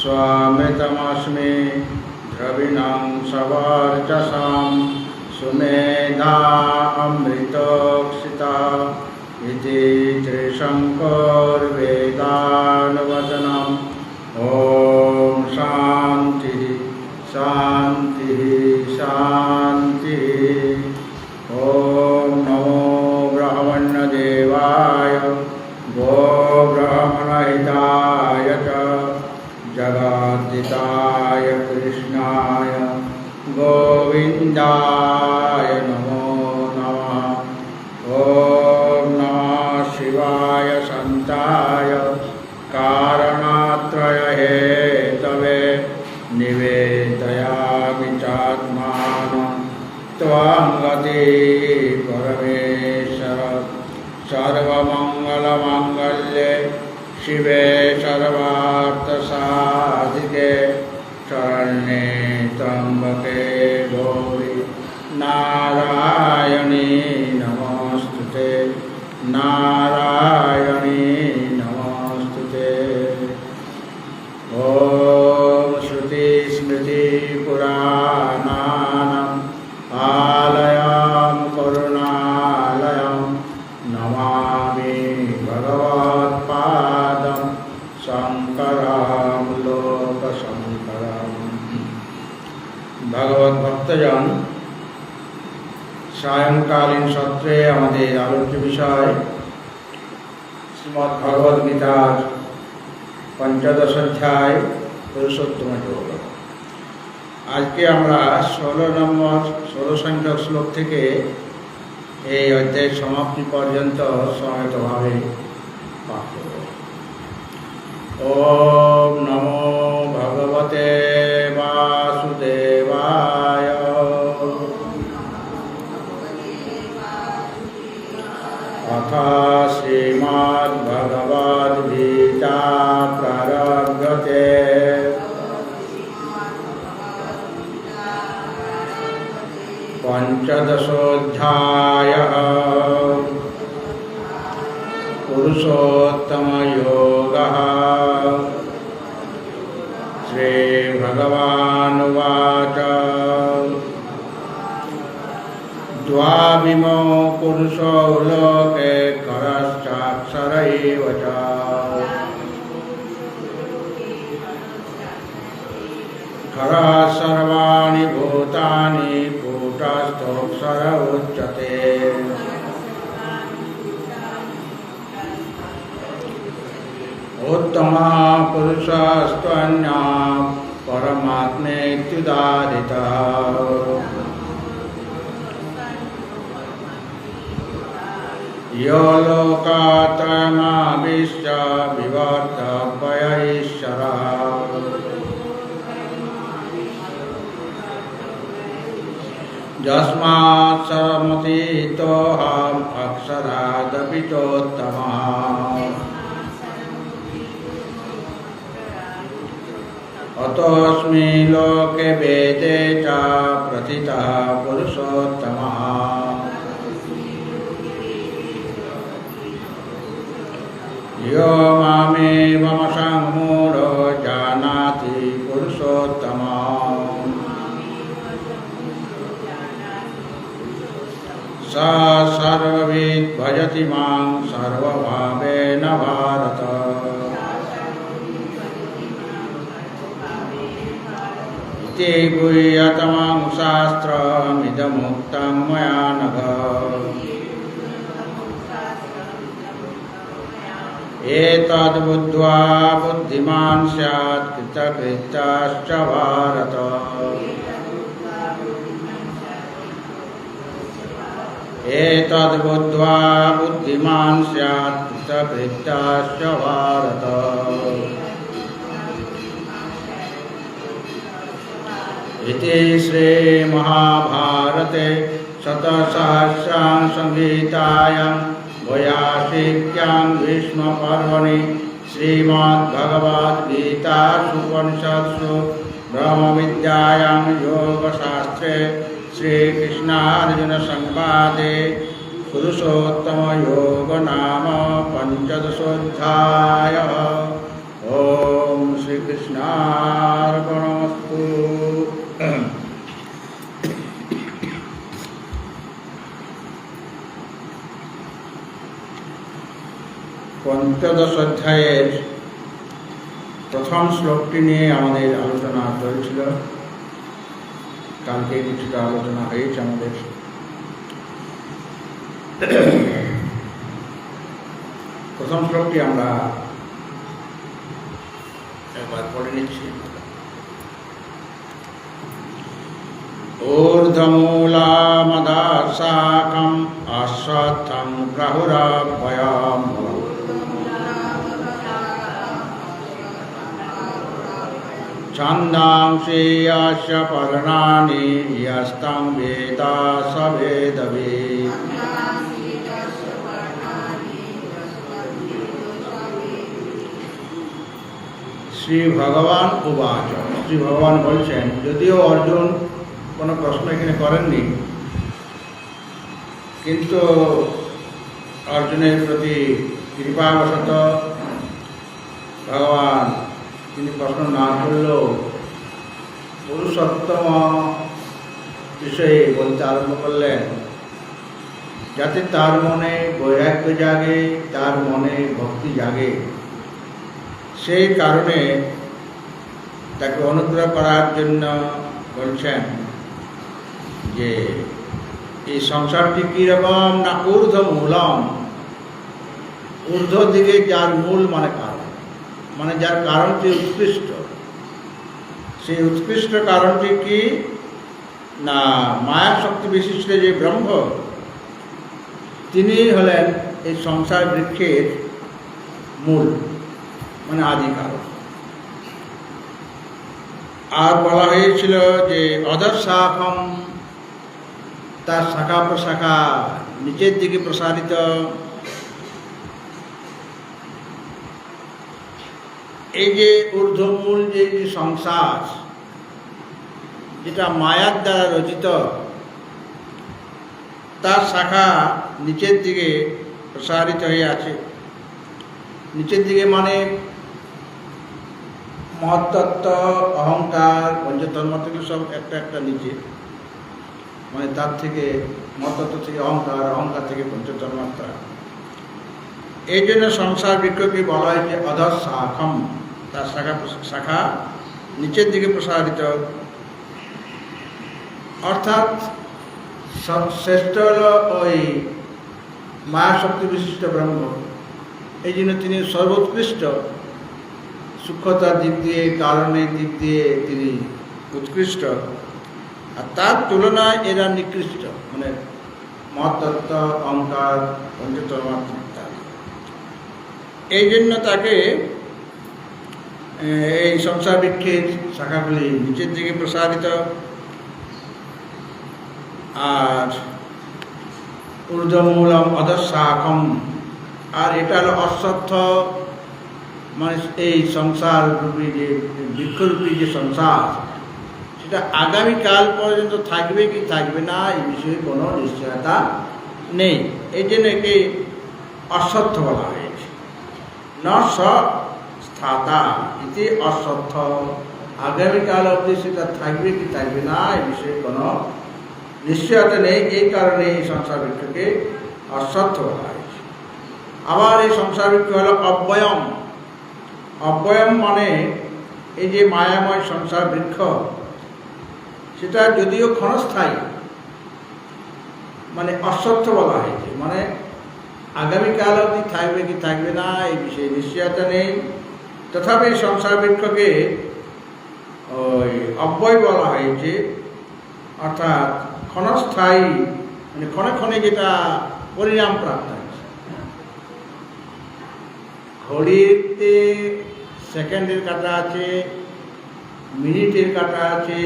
स्वामृतमस्मि द्रविणं सवर्चसां सुमेधा अमृतोक्षिता इति त्रिशङ्कुर्वेदानुवचनम् ॐ शान्तिः शान्तिः शान्तिः। ॐ नमो ब्रह्मण्यदेवाय गोब्राह्मणहिताय च जगद्दिताय कृष्णाय गोविन्दाय नमो नमः। ॐ नमः शिवाय शान्ताय कारणात्रय हेतवे निवेदयामि चात्मानं त्वां गति परमेश्वर। सर्वमङ्गलमाङ्गल्ये शिवे सर्वार्थसाधिके शरण्ये त्र्यम्बके गौरी नारायणी नमोस्तुते नारायणी नमोस्तुते। ॐ श्रुतिस्मृतिपुराणानाम् आलयं करुणालयं नमामि भगवत्पादं शङ्करं लोकशङ्करम्। भगवत भक्तजन, सायंकालीन सत्रे आमादेर आलोच्य विषय श्रीमद् भगवद गीतार पंचदश अध्याय पुरुषोत्तम योग। आज के আমরা 16 সংখ্যক শ্লোক থেকে এই অধ্যায়ের সমাপ্তি পর্যন্ত সমিতভাবে পাঠ করব। ওম নমো ভগবতে বাসুদেবায়। अथ श्रीमद्भगवद्गीता प्रारभ्यते। पंचदशोऽध्यायः पुरुषोत्तमयोगः। श्रीभगवानुवाच द्वाविमो पुरुषो लोके करश्चाक्षर एव च। खरः सर्वाणि भूतानि कूटस्थोऽक्षर उच्यते। उत्तमः पुरुषस्त्वन्यः परमात्मेत्युदाहृतः। यो लोकात्रयमाविश्य विवर्तव्यैश्वरः। यस्मात् सर्वमतीतोऽहम् अक्षरादपि चोत्तमः। अतोऽस्मि लोके वेदे च प्रथितः पुरुषोत्तमः। यो मामेवमसम्मूढो जानाति पुरुषोत्तमम्। स सर्वविद् भजति मां सर्वभावेन भारत। इति गुह्यतमं शास्त्रमिदमुक्तं मया नघ। एतद्बुद्ध्वा बुद्धिमान् स्यात् कृतकृत्यश्च भारत। एतद्बुद्ध्वा बुद्धिमान् स्यात् कृतकृत्यश्च भारत। इति श्रीमहाभारते शतसहस्रां संहितायां वैयासिक्यां भीष्मपर्वणि श्रीमद्भगवद्गीतासूपनिषत्सु ब्रह्मविद्यायां योगशास्त्रे श्रीकृष्णार्जुनसंवादे पुरुषोत्तमयोग नाम पंचदशोऽध्यायः। ओम श्रीकृष्णाय পঞ্চদশ অধ্যায়ের প্রথম শ্লোকটি নিয়ে আমাদের আলোচনা চলছিল। কালকে কিছুটা আলোচনা হয়েছে আমাদের। প্রথম শ্লোকটি আমরা একবার পড়ে নিচ্ছি। ঊর্ধ্বমূলামদাশাখম অশ্বত্থং প্রাহুরাভয়ম ছন্দাংসি যস্য পর্ণানি যস্तं বেদ স বেদবিৎ। শ্রী ভগবান উবাচ, শ্রী ভগবান বলছেন, যদিও অর্জুন কোনো প্রশ্ন এখানে করেননি, কিন্তু অর্জুনের প্রতি কৃপাবশত ভগবান তিনি প্রশ্ন না করলেও পুরুষোত্তম বিষয়ে বলতে আরম্ভ করলেন, যাতে তার মনে বৈরাগ্য জাগে, তার মনে ভক্তি জাগে। সেই কারণে তাকে অনুগ্রহ করার জন্য বলছেন যে এই সংসারটি কীরকম না ঊর্ধ্বমূলম, ঊর্ধ্ব দিকে যার মূল মানে কারণ, মানে যার কারণটি উৎকৃষ্ট। সেই উৎকৃষ্ট কারণটি কি না মায়া শক্তি বিশিষ্ট যে ব্রহ্ম, তিনি হলেন এই সংসার বৃক্ষের মূল, মানে আদি কারণ। আর বলা হয়েছিল যে অধঃশাখম, তার শাখা প্রশাখা নিচের দিকে প্রসারিত। এই যে ঊর্ধ্বমূল যে সংসার, যেটা মায়ার দ্বারা রচিত, তার শাখা নিচের দিকে প্রসারিত হয়ে আছে। নিচের দিকে মানে মহত্তত্ত্ব, অহংকার, পঞ্চতন্ম থেকে সব একটা একটা নিচে, মানে তার থেকে মহত্তত্ত্ব থেকে অহংকার, অহংকার থেকে পঞ্চতন্মাত্রা। এই জন্য সংসার বৃক্ষকে বলা হয়েছে অধঃশাখম, তার শাখা নিচের দিকে প্রসারিত। অর্থাৎ শ্রেষ্ঠ হল ওই মায়া শক্তি বিশিষ্ট ব্রহ্ম। এই জন্য তিনি সর্বোৎকৃষ্ট, সূক্ষ্মতার দিক দিয়ে, কারণের দিক দিয়ে তিনি উৎকৃষ্ট। আর তার তুলনায় এরা নিকৃষ্ট, মানে মহত্তত্ত্ব, অহংকার, পঞ্চতন্মাত্রা ইত্যাদি। এই জন্য তাকে এই সংসার বৃক্ষের শাখাগুলি নিচের দিকে প্রসারিত। আর ঊর্ধ্বমূলম অধঃশাখম, আর এটা হলো অশ্বত্থ, মানে এই সংসার রূপী যে বৃক্ষরূপী যে সংসার, সেটা আগামীকাল পর্যন্ত থাকবে কি থাকবে না এই বিষয়ে কোনো নিশ্চয়তা নেই। এই জন্য একে অশ্বত্থ বলা হয়েছে। ন স্থাতা ইতি অশ্বত্থ, আগামীকাল অবধি সেটা থাকবে কি থাকবে না এই বিষয়ে কোনো নিশ্চয়তা নেই। এই কারণে এই সংসার বৃক্ষকে অশ্বত্থ বলা হয়েছে। আবার এই সংসার বৃক্ষ হল অব্যয়ম। অব্যয়ম মানে এই যে মায়াময় সংসার বৃক্ষ, সেটা যদিও ক্ষণস্থায়ী, মানে অশ্বত্থ বলা হয়েছে, মানে আগামীকাল অবধি থাকবে কি থাকবে না এই বিষয়ে নিশ্চয়তা নেই। তথাপি সংসার বৃক্ষকে ওই অব্যয় বলা হয়েছে, অর্থাৎ ক্ষণস্থায়ী, মানে ক্ষণে ক্ষণে যেটা পরিণাম প্রাপ্ত হয়েছে। ঘড়িতে সেকেন্ডের কাঁটা আছে, মিনিটের কাঁটা আছে,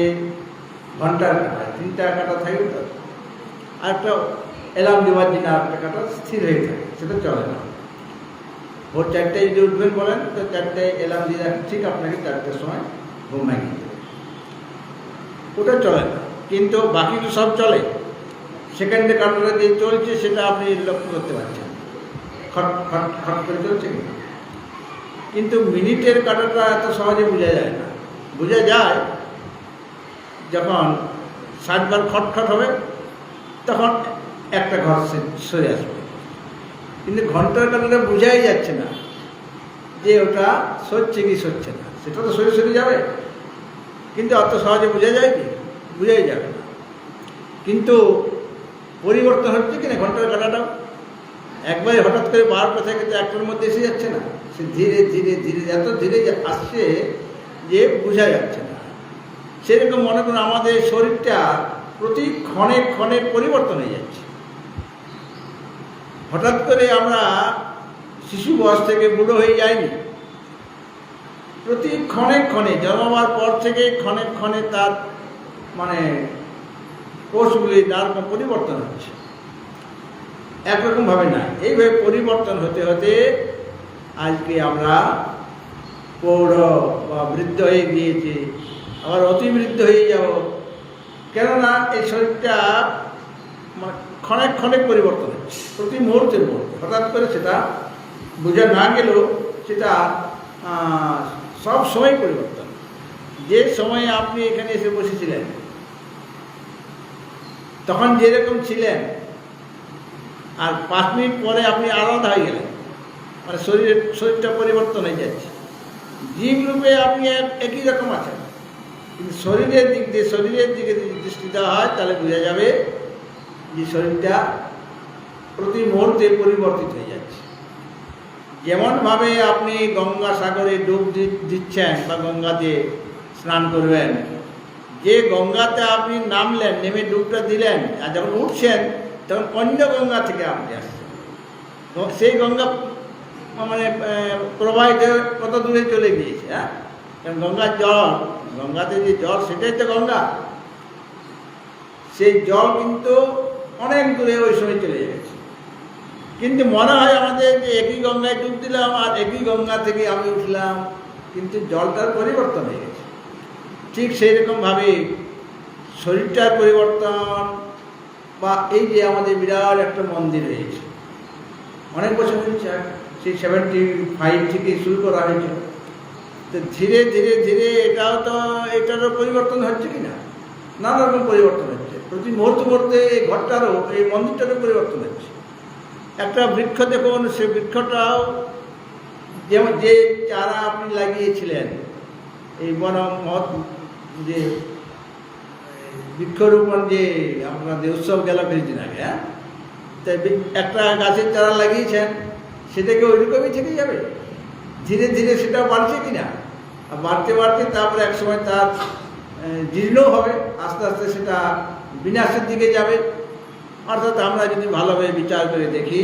ঘন্টার কাঁটা, তিনটা কাঁটা থাকবে তো। আর একটা অ্যালার্ম দেওয়ার জন্য একটা কাঁটা স্থির হয়ে থাকে, সেটা চলে না। ভোর 4টায় যদি উঠবেন বলেন তো 4টায় অ্যালার্ম দিয়ে রাখেন, ঠিক আপনাকে 4টার সময় ঘুম ভাঙিয়ে দেবে, ওটা চলে না। কিন্তু বাকি তো সব চলে। সেকেন্ডে কাঁটাটা যে চলছে সেটা আপনি লক্ষ্য করতে পারছেন, খট খট খট করে চলছে কিনা। কিন্তু মিনিটের কাঁটাটা এত সহজে বোঝা যায় না। বোঝা যায় যখন 60 বার খটখট হবে, তখন একটা ঘর সরে আসবে। কিন্তু ঘন্টার কাঁটাটা বোঝাই যাচ্ছে না, যে ওটা সরছে কি সরছে না, সেটা তো সরে সরে যাবে, কিন্তু অত সহজে বোঝা যায় কি? বোঝাই যাবে না। কিন্তু পরিবর্তন হচ্ছে কিনা ঘন্টার কাঁটাটাও একবারে হঠাৎ করে 12টা থেকে তো 1টার মধ্যে এসে যাচ্ছে না, সে ধীরে ধীরে ধীরে এত ধীরে আসছে যে বোঝা যাচ্ছে না। সেরকম মনে করুন আমাদের শরীরটা প্রতি ক্ষণে ক্ষণে পরিবর্তন হয়ে যাচ্ছে। হঠাৎ করে আমরা শিশু বয়স থেকে বুড়ো হয়ে যায়নি, প্রতি ক্ষণে ক্ষণে জন্মাবার পর থেকে ক্ষণে ক্ষণে তার মানে কোষগুলি নানা রকম পরিবর্তন হচ্ছে, একরকমভাবে না। এইভাবে পরিবর্তন হতে হতে আজকে আমরা প্রৌঢ় বা বৃদ্ধ হয়ে গিয়েছি, আবার অতিবৃদ্ধ হয়ে যাব। কেননা এই শরীরটা ক্ষণে ক্ষণে পরিবর্তন হচ্ছে, প্রতি মুহূর্তের মুহূর্তে। হঠাৎ করে সেটা বোঝা না গেলেও সেটা সব সময় পরিবর্তন। যে সময়ে আপনি এখানে এসে বসেছিলেন তখন যেরকম ছিলেন, আর 5 মিনিট পরে আপনি আলাদা হয়ে গেলেন, মানে শরীরটা পরিবর্তন হয়ে যাচ্ছে। জীব রূপে আপনি একই রকম আছেন, কিন্তু শরীরের দিকে যদি দৃষ্টি দেওয়া হয় তাহলে বোঝা যাবে যে শরীরটা প্রতি মুহূর্তে পরিবর্তিত হয়ে যাচ্ছে। যেমনভাবে আপনি গঙ্গা সাগরে ডুব দিচ্ছেন বা গঙ্গাতে স্নান করবেন, যে গঙ্গাতে আপনি নামলেন, নেমে ডুবটা দিলেন, আর যখন উঠছেন তখন অন্য গঙ্গা থেকে আপনি আসছেন। সেই গঙ্গা মানে প্রবাহিত কত দূরে চলে গিয়েছে। হ্যাঁ, কারণ গঙ্গার জল, গঙ্গাতে যে জল সেটাই তো গঙ্গা, সেই জল কিন্তু অনেক দূরে ওই সময় চলে গেছে। কিন্তু মনে হয় আমাদের যে একই গঙ্গায় ডুব দিলাম আর একই গঙ্গা থেকে আমি উঠলাম, কিন্তু জলটার পরিবর্তন হয়ে গেছে। ঠিক সেই রকমভাবে শরীরটার পরিবর্তন, বা এই যে আমাদের বিরাট একটা মন্দির হয়েছে, অনেক বছর হয়েছে, সেই 75 থেকে শুরু করা হয়েছিল। তো ধীরে ধীরে ধীরে এটারও পরিবর্তন হচ্ছে কি না? নানা রকম পরিবর্তন হচ্ছে। প্রতি মুহূর্তে এই ঘরটারও, এই মন্দিরটারও পরিবর্তন হচ্ছে। একটা বৃক্ষ দেখুন, সে বৃক্ষটাও যেমন যে চারা আপনি লাগিয়েছিলেন, এই মহৎ যে বৃক্ষরোপণ যে আপনাদের উৎসব গেল কিছুদিন আগে, হ্যাঁ, তাই একটা গাছের চারা লাগিয়েছেন, সেটাকে ওইরকমই থেকে যাবে। ধীরে ধীরে সেটা বাড়ছে কিনা, আর বাড়তে বাড়তে তারপরে একসময় তার জীর্ণও হবে, আস্তে আস্তে সেটা বিনাশের দিকে যাবে। অর্থাৎ আমরা যদি ভালোভাবে বিচার করে দেখি,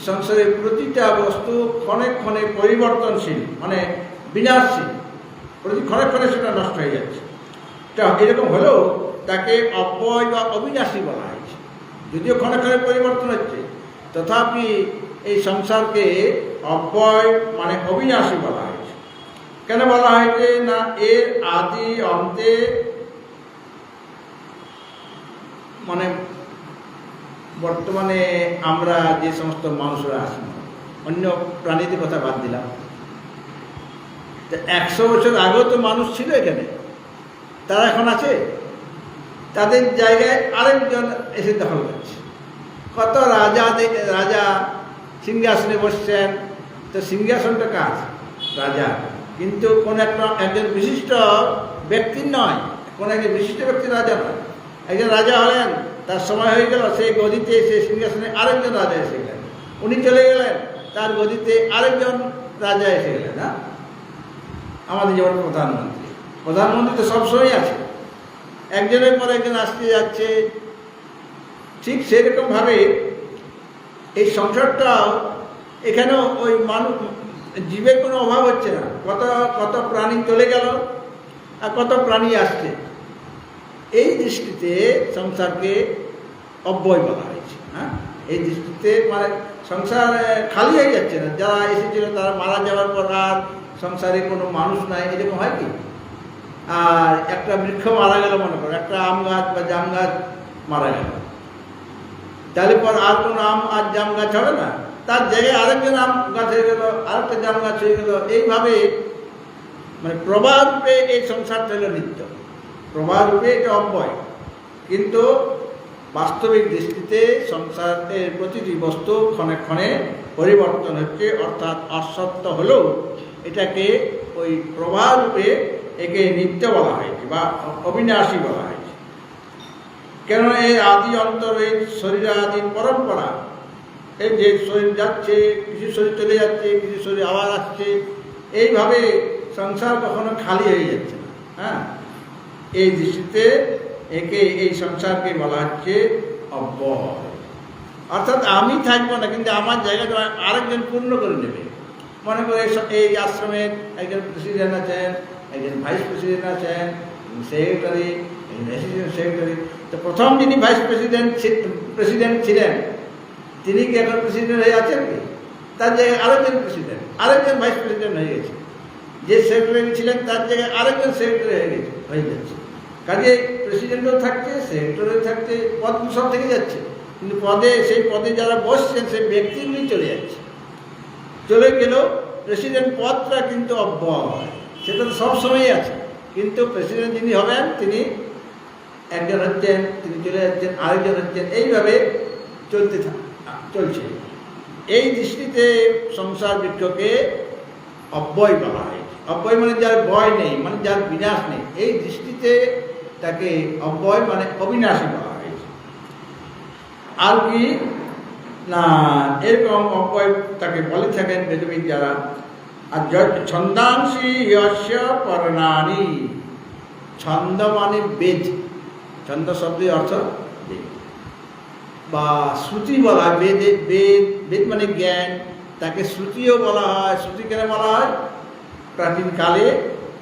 সংসারের প্রতিটা বস্তু ক্ষণে ক্ষণে পরিবর্তনশীল, মানে বিনাশশীল, প্রতি ক্ষণে ক্ষণে সেটা নষ্ট হয়ে যাচ্ছে। এরকম হলেও তাকে অব্যয় বা অবিনাশী বলা হয়েছে। যদিও ক্ষণে ক্ষণে পরিবর্তন হচ্ছে, তথাপি এই সংসারকে অব্যয় মানে অবিনাশী বলা হয়েছে। কেন বলা হয়েছে না? এর আদি অন্তে মানে বর্তমানে আমরা যে সমস্ত মানুষরা আছি, অন্য প্রাণীদের কথা বাদ দিলাম, 100 বছর আগেও তো মানুষ ছিল এখানে, তারা এখন আছে? তাদের জায়গায় আরেকজন এসে দখল করছে। কত রাজা সিংহাসনে বসছেন, তো সিংহাসনটা কাজ রাজা, কিন্তু কোন একজন বিশিষ্ট ব্যক্তির নয়, কোন একজন বিশিষ্ট ব্যক্তির রাজা নয়। একজন রাজা হলেন, তার সময় হয়ে গেল, সেই গদিতে, সেই সিংহাসনে আরেকজন রাজা এসে গেলেন, উনি চলে গেলেন, তার গদিতে আরেকজন রাজা এসে গেলেন। না, আমাদের যেমন প্রধানমন্ত্রী তো সবসময় আছে, একজনের পর একজন আসতে যাচ্ছে। ঠিক সেরকমভাবে এই সংসারটাও, এখানেও ওই মানুষ জীবের কোনো অভাব হচ্ছে না। কত প্রাণী চলে গেল আর কত প্রাণী আসছে। এই দৃষ্টিতে সংসারকে অব্যয় বলা হয়েছে। হ্যাঁ, এই দৃষ্টিতে মানে সংসার খালি হয়ে যাচ্ছে না। যারা এসেছিল তারা মারা যাওয়ার পর আর সংসারে কোনো মানুষ নাই, এরকম হয় কি? আর একটা বৃক্ষ মারা গেল, মনে করো একটা আম গাছ বা জাম গাছ মারা গেল, তাহলে পর আর কোনো আম আর জাম গাছ হবে না, তার জায়গায় আরেকজন আম গাছ হয়ে গেল, আরেকটা জাম গাছ হয়ে গেল। এইভাবে মানে প্রবাহ রূপে এই সংসারটা হলো নিত্য, প্রবাহ রূপে এটা অব্যয়। কিন্তু বাস্তবিক দৃষ্টিতে সংসারের প্রতিটি বস্তু ক্ষণে ক্ষণে পরিবর্তন হচ্ছে, অর্থাৎ অসত্য হলেও এটাকে ওই প্রবাহরূপে একে নিত্য বলা হয়েছে বা অবিনাশী বলা হয়েছে। কেননা এর আদি অন্তর এই শরীর আদির পরম্পরা, এই যে শরীর যাচ্ছে, কিছু শরীর চলে যাচ্ছে, কিছু শরীর আবার আসছে, এইভাবে সংসার কখনো খালি হয়ে যাচ্ছে না। হ্যাঁ, এই দৃষ্টিতে একে এই সংসারকে বলা হচ্ছে অব্যয়। অর্থাৎ আমি থাকবো না, কিন্তু আমার জায়গাটা আরেকজন পূর্ণ করে নেবে। মনে করে এই আশ্রমের একজন প্রেসিডেন্ট আছেন, একজন ভাইস প্রেসিডেন্ট আছেন, সেক্রেটারি, অ্যাসিস্ট্যান্ট সেক্রেটারি। তো প্রথম যিনি ভাইস প্রেসিডেন্ট ছিলেন, তিনি কি এখন প্রেসিডেন্ট হয়ে আছেন কি? তার জায়গায় আরেকজন প্রেসিডেন্ট, আরেকজন ভাইস প্রেসিডেন্ট হয়ে গেছে। যে সেক্রেটারি ছিলেন তার জায়গায় আরেকজন সেক্রেটারি হয়ে যাচ্ছে। কাজে প্রেসিডেন্টও থাকছে, সেক্রেটারিও থাকছে, পদ সব থেকে যাচ্ছে, কিন্তু সেই পদে যারা বসছেন সেই ব্যক্তিগুলি চলে যাচ্ছে। চলে গেলেও প্রেসিডেন্ট পদটা কিন্তু অব্যয়, সেটা তো সবসময়ই আছে। কিন্তু প্রেসিডেন্ট যিনি হবেন তিনি একজন হচ্ছেন, তিনি চলে যাচ্ছেন, আরেকজন হচ্ছেন, এইভাবে চলছে। এই দৃষ্টিতে সংসার বৃক্ষকে অব্যয় বলা হয়েছে। অব্যয় মানে যার বয় নেই, মানে যার বিনাশ নেই। এই দৃষ্টিতে তাকে অব্যয় মানে অবিনাশী বলা হয়েছে। আর কি না, এরকম অব্যয় তাকে বলে থাকেন বেদবিদ যারা। আর ছন্দাংশী ইয়স্য পর্ণানি, ছন্দ মানে বেদ, ছন্দ শব্দের অর্থ বা শ্রুতি বলা হয়। বেদ মানে জ্ঞান, তাকে শ্রুতিও বলা হয়। শ্রুতি কেন বলা হয়? প্রাচীনকালে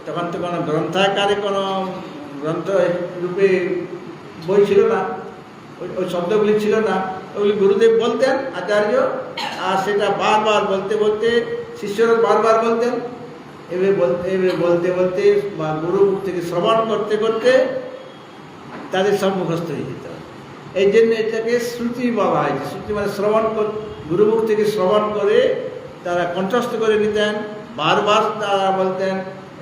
তখন তো কোনো গ্রন্থাকারে কোনো গ্রন্থ রূপে বই ছিল না, ওই শব্দগুলি ছিল না। ওগুলি গুরুদেব বলতেন, আচার্য, আর সেটা বারবার বলতে বলতে শিষ্যরা বারবার বলতেন। এভাবে বলতে বলতে বা গুরু মুখ থেকে শ্রবণ করতে করতে তাদের সব মুখস্থ হয়ে যেত। এই জন্য এটাকে শ্রুতি বলা হয়েছে। শ্রুতি মানে শ্রবণ, গুরুমুখ থেকে শ্রবণ করে তারা কণ্ঠস্থ করে নিতেন, বারবার তারা বলতেন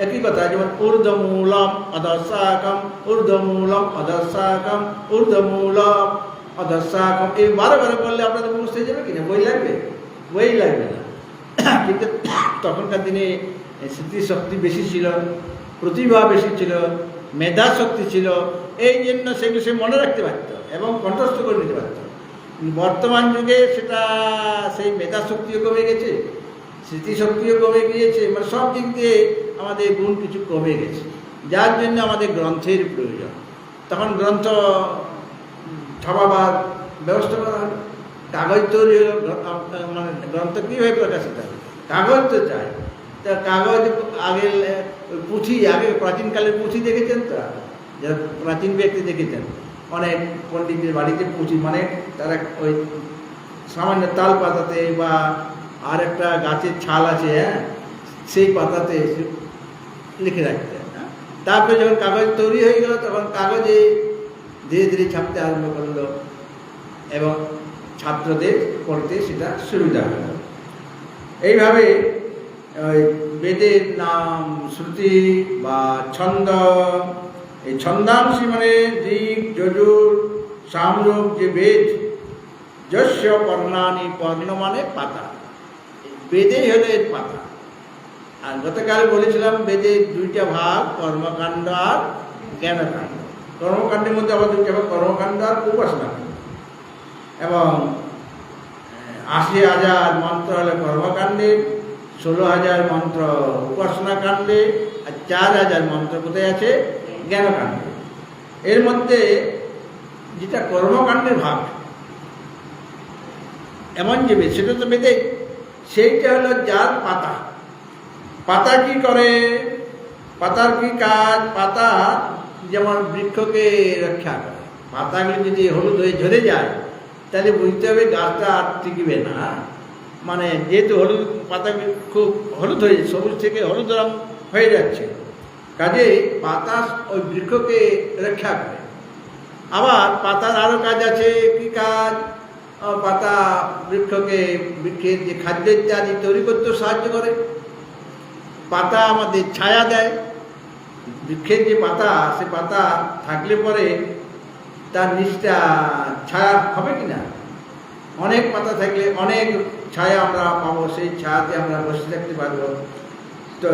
একই কথা। যেমন ঊর্ধ্বমূলম অধঃশাখম, ঊর্ধ্বমূলম অধঃশাখম, ঊর্ধ্বমূলম অধঃশাখম। এই বারে বললে আপনাদের মুখস্থ হয়ে যাবে কিনা? বই লাগবে? বই লাগবে না। কিন্তু তখনকার দিনে স্মৃতিশক্তি বেশি ছিল, প্রতিভা বেশি ছিল, মেধা শক্তি ছিল, এই জন্য সেগুলো সে মনে রাখতে পারত এবং কণ্ঠস্থ করে নিতে পারত। বর্তমান যুগে সেটা সেই মেধা শক্তিও কমে গেছে, স্মৃতিশক্তিও কমে গিয়েছে, মানে সব দিক দিয়ে আমাদের গুণ কিছু কমে গেছে, যার জন্য আমাদের গ্রন্থের প্রয়োজন। তখন গ্রন্থ ছাপাবার ব্যবস্থা করা হয়, কাগজ তৈরি হলো, মানে গ্রন্থ কীভাবে প্রকাশিত হবে? কাগজ তো চাই। তা কাগজ আগে পুঁথি, আগে প্রাচীনকালের পুঁথি দেখেছেন তো, যারা প্রাচীন ব্যক্তি দেখেছেন, অনেক পণ্ডিতের বাড়িতে পুঁথি, মানে তারা ওই সামান্য তাল পাতাতে বা আর একটা গাছের ছাল আছে, হ্যাঁ, সেই পাতাতে লিখে রাখতেন। তারপরে যখন কাগজ তৈরি হয়ে গেল তখন কাগজে ধীরে ধীরে ছাপতে আরম্ভ করলো এবং ছাত্রদের পড়তে সেটা সুবিধা হল। এইভাবে বেদের নাম শ্রুতি বা ছন্দ। এই ছন্দাংশী মানে দিক, যজুর, সামরূপ যে বেদ, যস্য পর্ণানি, পর্ণ মানে পাতা, বেদেই হলো এর পাতা। আর গতকাল বলেছিলাম বেদের দুইটা ভাগ, কর্মকাণ্ড আর জ্ঞানকাণ্ড। কর্মকাণ্ডের মধ্যে আবার দুইটা ভাগ, কর্মকাণ্ড আর উপাসনাকাণ্ড। এবং ৮০,০০০ মন্ত্র হলো কর্মকাণ্ডে, ১৬,০০০ মন্ত্র উপাসনা কাণ্ডে, আর ৪,০০০ মন্ত্র কোথায় আছে? জ্ঞানকাণ্ডে। এর মধ্যে যেটা কর্মকাণ্ডের ভাগ এমন যে সেটা তো বেদে, সেইটা হলো যার পাতা। পাতা কি করে? পাতার কি কাজ? পাতা যেমন বৃক্ষকে রক্ষা করে। পাতাগুলি যদি হলুদ হয়ে ঝরে যায় তাহলে বুঝতে হবে গাছটা আর টিকবে না। মানে যেহেতু হলুদ, পাতাগুলি খুব হলুদ হয়ে, সবুজ থেকে হলুদ রঙ হয়ে যাচ্ছে, কাজে পাতা ওই বৃক্ষকে রক্ষা করে। আবার পাতার আরও কাজ আছে। কি কাজ? পাতা বৃক্ষের যে খাদ্য ইত্যাদি তৈরি করতেও সাহায্য করে। পাতা আমাদের ছায়া দেয়। বৃক্ষের যে পাতা, সে পাতা থাকলে পরে তার নিচটা ছায়া হবে কি না? অনেক পাতা থাকলে, অনেক ছায়া আমরা পাবো, সেই ছায়াতে আমরা বসে থাকতে পারবো। তো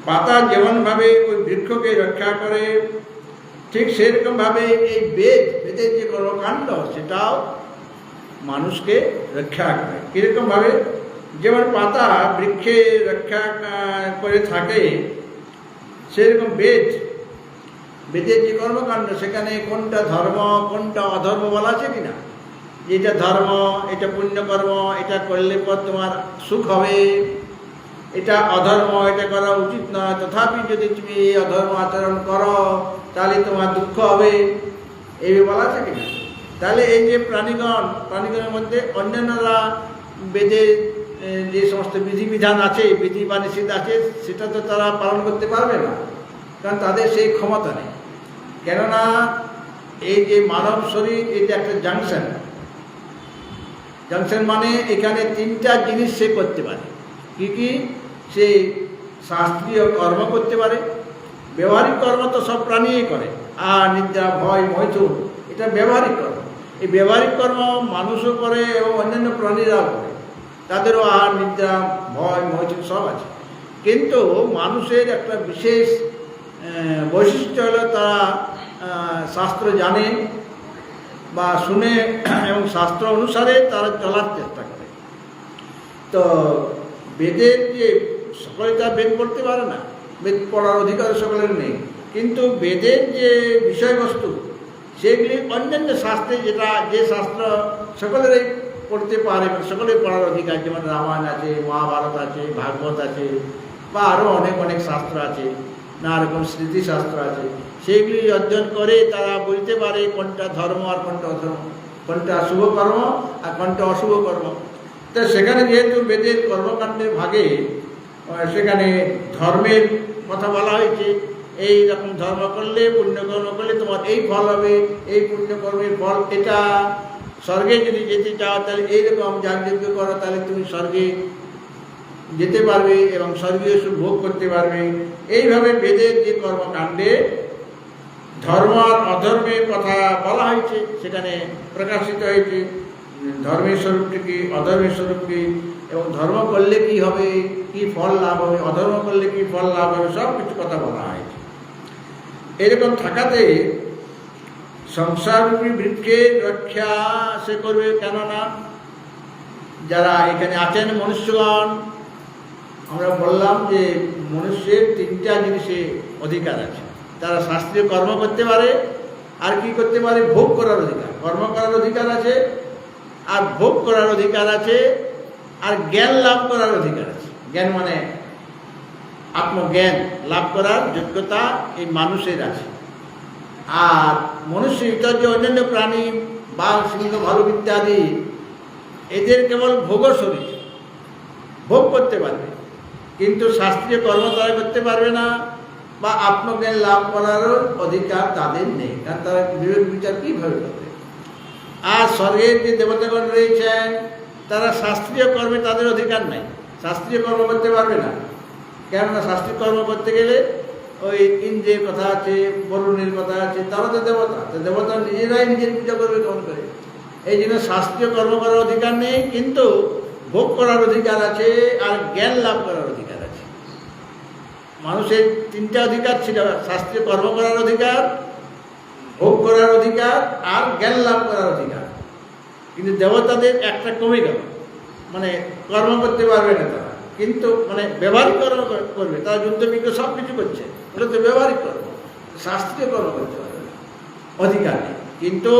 পাতা যেমনভাবে ওই বৃক্ষকে রক্ষা করে, ঠিক সেরকমভাবে এই বেদের যে কর্মকাণ্ড সেটাও মানুষকে রক্ষা করে। কীরকমভাবে? যেমন পাতা বৃক্ষে রক্ষা করে থাকে, সেরকম বেদের যে কর্মকাণ্ড সেখানে কোনটা ধর্ম কোনটা অধর্ম বলা আছে কিনা, এটা ধর্ম, এটা পুণ্যকর্ম, এটা করলে পর তোমার সুখ হবে, এটা অধর্ম, এটা করা উচিত নয়, তথাপি যদি তুমি এই অধর্ম আচরণ করো তাহলে তোমার দুঃখ হবে, এই বলা আছে কিনা? তাহলে এই যে প্রাণীগণের মধ্যে অন্যান্যরা বেদের যে সমস্ত বিধিবিধান আছে, বিধি বা নিষেধ আছে, সেটা তো তারা পালন করতে পারবে না, কারণ তাদের সেই ক্ষমতা নেই। কেননা এই যে মানব শরীর, এটা একটা জাংশন মানে এখানে তিনটা জিনিস সে করতে পারে। কি? সে শাস্ত্রীয় কর্ম করতে পারে, ব্যবহারিক কর্ম তো সব প্রাণীই করে, আর নিদ্রা, ভয়, মৈথুন, এটা ব্যবহারিক কর্ম। এই ব্যবহারিক কর্ম মানুষও করে এবং অন্যান্য প্রাণীরাও করে, তাদেরও আহার, নিদ্রা, ভয়, মৈথুন সব আছে। কিন্তু মানুষের একটা বিশেষ বৈশিষ্ট্য হলো তারা শাস্ত্র জানে বা শুনে এবং শাস্ত্র অনুসারে তারা চলার চেষ্টা করে। তো বেদের যে সকলে তার বেদ পড়তে পারে না, বেদ পড়ার অধিকার সকলের নেই, কিন্তু বেদের যে বিষয়বস্তু সেগুলি অন্যান্য শাস্ত্রে, যে শাস্ত্র সকলেরই পড়তে পারে, সকলের পড়ার অধিকার, যেমন রামায়ণ আছে, মহাভারত আছে, ভাগবত আছে, বা আরও অনেক অনেক শাস্ত্র আছে, নানা রকম স্মৃতিশাস্ত্র আছে, সেইগুলি অর্জন করে তারা বলতে পারে কোনটা ধর্ম আর কোনটা অধর্ম, কোনটা শুভ কর্ম আর কোনটা অশুভ কর্ম। তো সেখানে যেহেতু বেদের কর্মকাণ্ডের ভাগে সেখানে ধর্মের কথা বলা হয়েছে, এই রকম ধর্ম করলে, পুণ্যকর্ম করলে তোমার এই ফল হবে, এই পুণ্যকর্মের ফল এটা। স্বর্গে যদি যেতে চাও তাহলে এইরকম যাগযজ্ঞ করো, তাহলে তুমি স্বর্গে যেতে পারবে এবং স্বর্গীয় সুখ ভোগ করতে পারবে। এইভাবে বেদের যে কর্মকাণ্ডে ধর্ম আর অধর্মের কথা বলা হয়েছে, সেখানে প্রকাশিত হয়েছে ধর্মের স্বরূপটি কি, অধর্মের স্বরূপ কি, এবং ধর্ম করলে কি হবে, কি ফল লাভ হবে, অধর্ম করলে কি ফল লাভ হবে, সব কিছু কথা বলা হয়েছে। এরকম থাকাতে সংসাররূপী বৃক্ষের রক্ষা সে করবে। কেননা যারা এখানে আছেন মনুষ্যগণ, আমরা বললাম যে মনুষ্যের তিনটা জিনিসে অধিকার আছে। তারা শাস্ত্রীয় কর্ম করতে পারে, আর কি করতে পারে? ভোগ করার অধিকার, কর্ম করার অধিকার আছে, আর ভোগ করার অধিকার আছে, আর জ্ঞান লাভ করার অধিকার আছে। জ্ঞান মানে আত্মজ্ঞান লাভ করার যোগ্যতা এই মানুষের আছে। আর মনুষ্য ইত্যাদি যে অন্যান্য প্রাণী, বাঘ, সিংহ, ভালুক ইত্যাদি, এদের কেবল ভোগ শরীর, ভোগ করতে পারবে, কিন্তু শাস্ত্রীয় কর্ম তারা করতে পারবে না, বা আত্মজ্ঞান লাভ করারও অধিকার তাদের নেই, কারণ তারা বিবেক বিচার কীভাবে করবে। আর স্বর্গের যে দেবতাগণ রয়েছেন, তারা শাস্ত্রীয় কর্মে তাদের অধিকার নেই, শাস্ত্রীয় কর্ম করতে পারবে না। কেননা শাস্ত্রীয় কর্ম করতে গেলে ওই ইন্দ্রের কথা আছে, বরুণের কথা আছে, তারা তো দেবতা, তো দেবতা নিজেরাই নিজের পূজা করবে কেমন করে। এই জন্য শাস্ত্রীয় কর্ম করার অধিকার নেই, কিন্তু ভোগ করার অধিকার আছে, আর জ্ঞান লাভ করার অধিকার আছে। মানুষের তিনটা অধিকার ছিল: শাস্ত্রীয় কর্ম করার অধিকার, ভোগ করার অধিকার, আর জ্ঞান লাভ করার অধিকার। কিন্তু দেবতাদের একটা কমে গেল, মানে কর্ম করতে পারবে না তারা, কিন্তু মানে ব্যবহারিক কর্ম করবে। তারা যুদ্ধবিগ্রহ সব কিছু করছে, ওটা তো ব্যবহারিক কর্ম, শাস্ত্রীয় কর্ম করতে পারবে না, অধিকার নেই। কিন্তু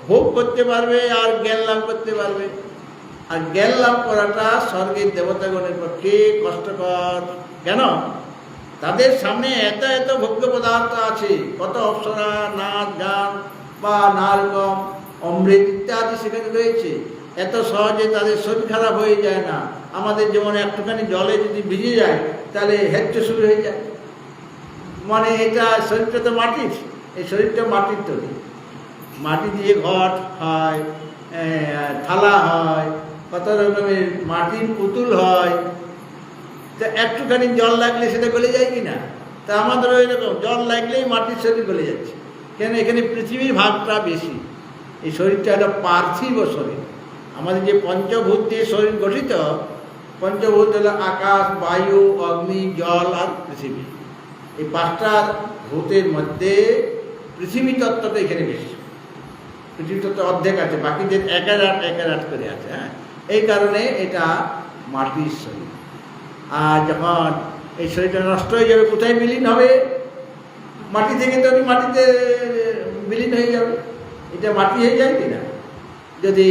ভোগ করতে পারবে আর জ্ঞান লাভ করতে পারবে। আর জ্ঞান লাভ করাটা স্বর্গের দেবতাগণের পক্ষে কষ্টকর। কেন? তাদের সামনে এত এত ভোগ্য পদার্থ আছে, কত অপ্সরা, নাচ, গান বা নানা রকম অমৃত ইত্যাদি সেখানে রয়েছে। এত সহজে তাদের শরীর খারাপ হয়ে যায় না। আমাদের যেমন একটুখানি জলে যদি ভিজে যায় তাহলে হেঁচে শুরু হয়ে যায়, মানে এটা শরীরটা তো মাটির, এই শরীরটা মাটির তৈরি, মাটি দিয়ে ঘট হয়, থালা হয়, কত রকমের মাটির পুতুল হয়। তা একটুখানি জল লাগলে সেটা গলে যায় কি না? তা আমাদেরও এরকম জল লাগলেই মাটির শরীর গলে যাচ্ছে। কেন? এখানে পৃথিবীর ভাগটা বেশি। এই শরীরটা একটা পার্থিব শরীর, আমাদের যে পঞ্চভূত দিয়ে শরীর গঠিত, পঞ্চভূত হলো আকাশ, বায়ু, অগ্নি, জল আর পৃথিবী। এই পাঁচটা ভূতের মধ্যে পৃথিবী তত্ত্বটা এখানে বেশি। পৃথিবী তত্ত্ব অর্ধেক আছে, বাকিদের একের আট করে আছে। হ্যাঁ, এই কারণে এটা মাটির শরীর। আর যখন এই শরীরটা নষ্ট হয়ে যাবে, কোথায় বিলীন হবে? মাটি থেকে তো মাটিতে বিলীন হয়ে যাবে। এটা মাটি হয়ে যায় কিনা? যদি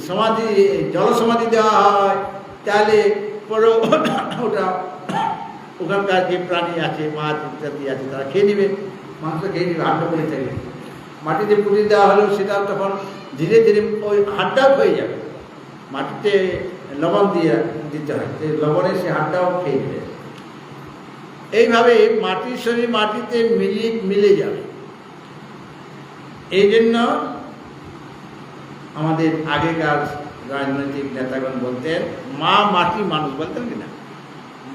সমাধি, জল সমাধি দেওয়া হয়, তাহলে পরে ওটা ওখানকার যে প্রাণী আছে, মাছ ইত্যাদি আছে, তারা খেয়ে নেবে, মাংস খেয়ে নেবে, হাড্ডা পড়ে থাকবে। মাটিতে পুড়িয়ে দেওয়া হলেও সেটা তখন ধীরে ধীরে ওই হাড্ডাও হয়ে যাবে। মাটিতে লবণ দিয়ে দিতে হয়, লবণে সে হাড্ডাও খেয়ে নেবে। এইভাবে মাটির শরীর মাটিতে মিলে যাবে। এই জন্য আমাদের আগেকার রাজনৈতিক নেতাগণ বলতেন মা মাটি মানুষ, বলতেন কিনা?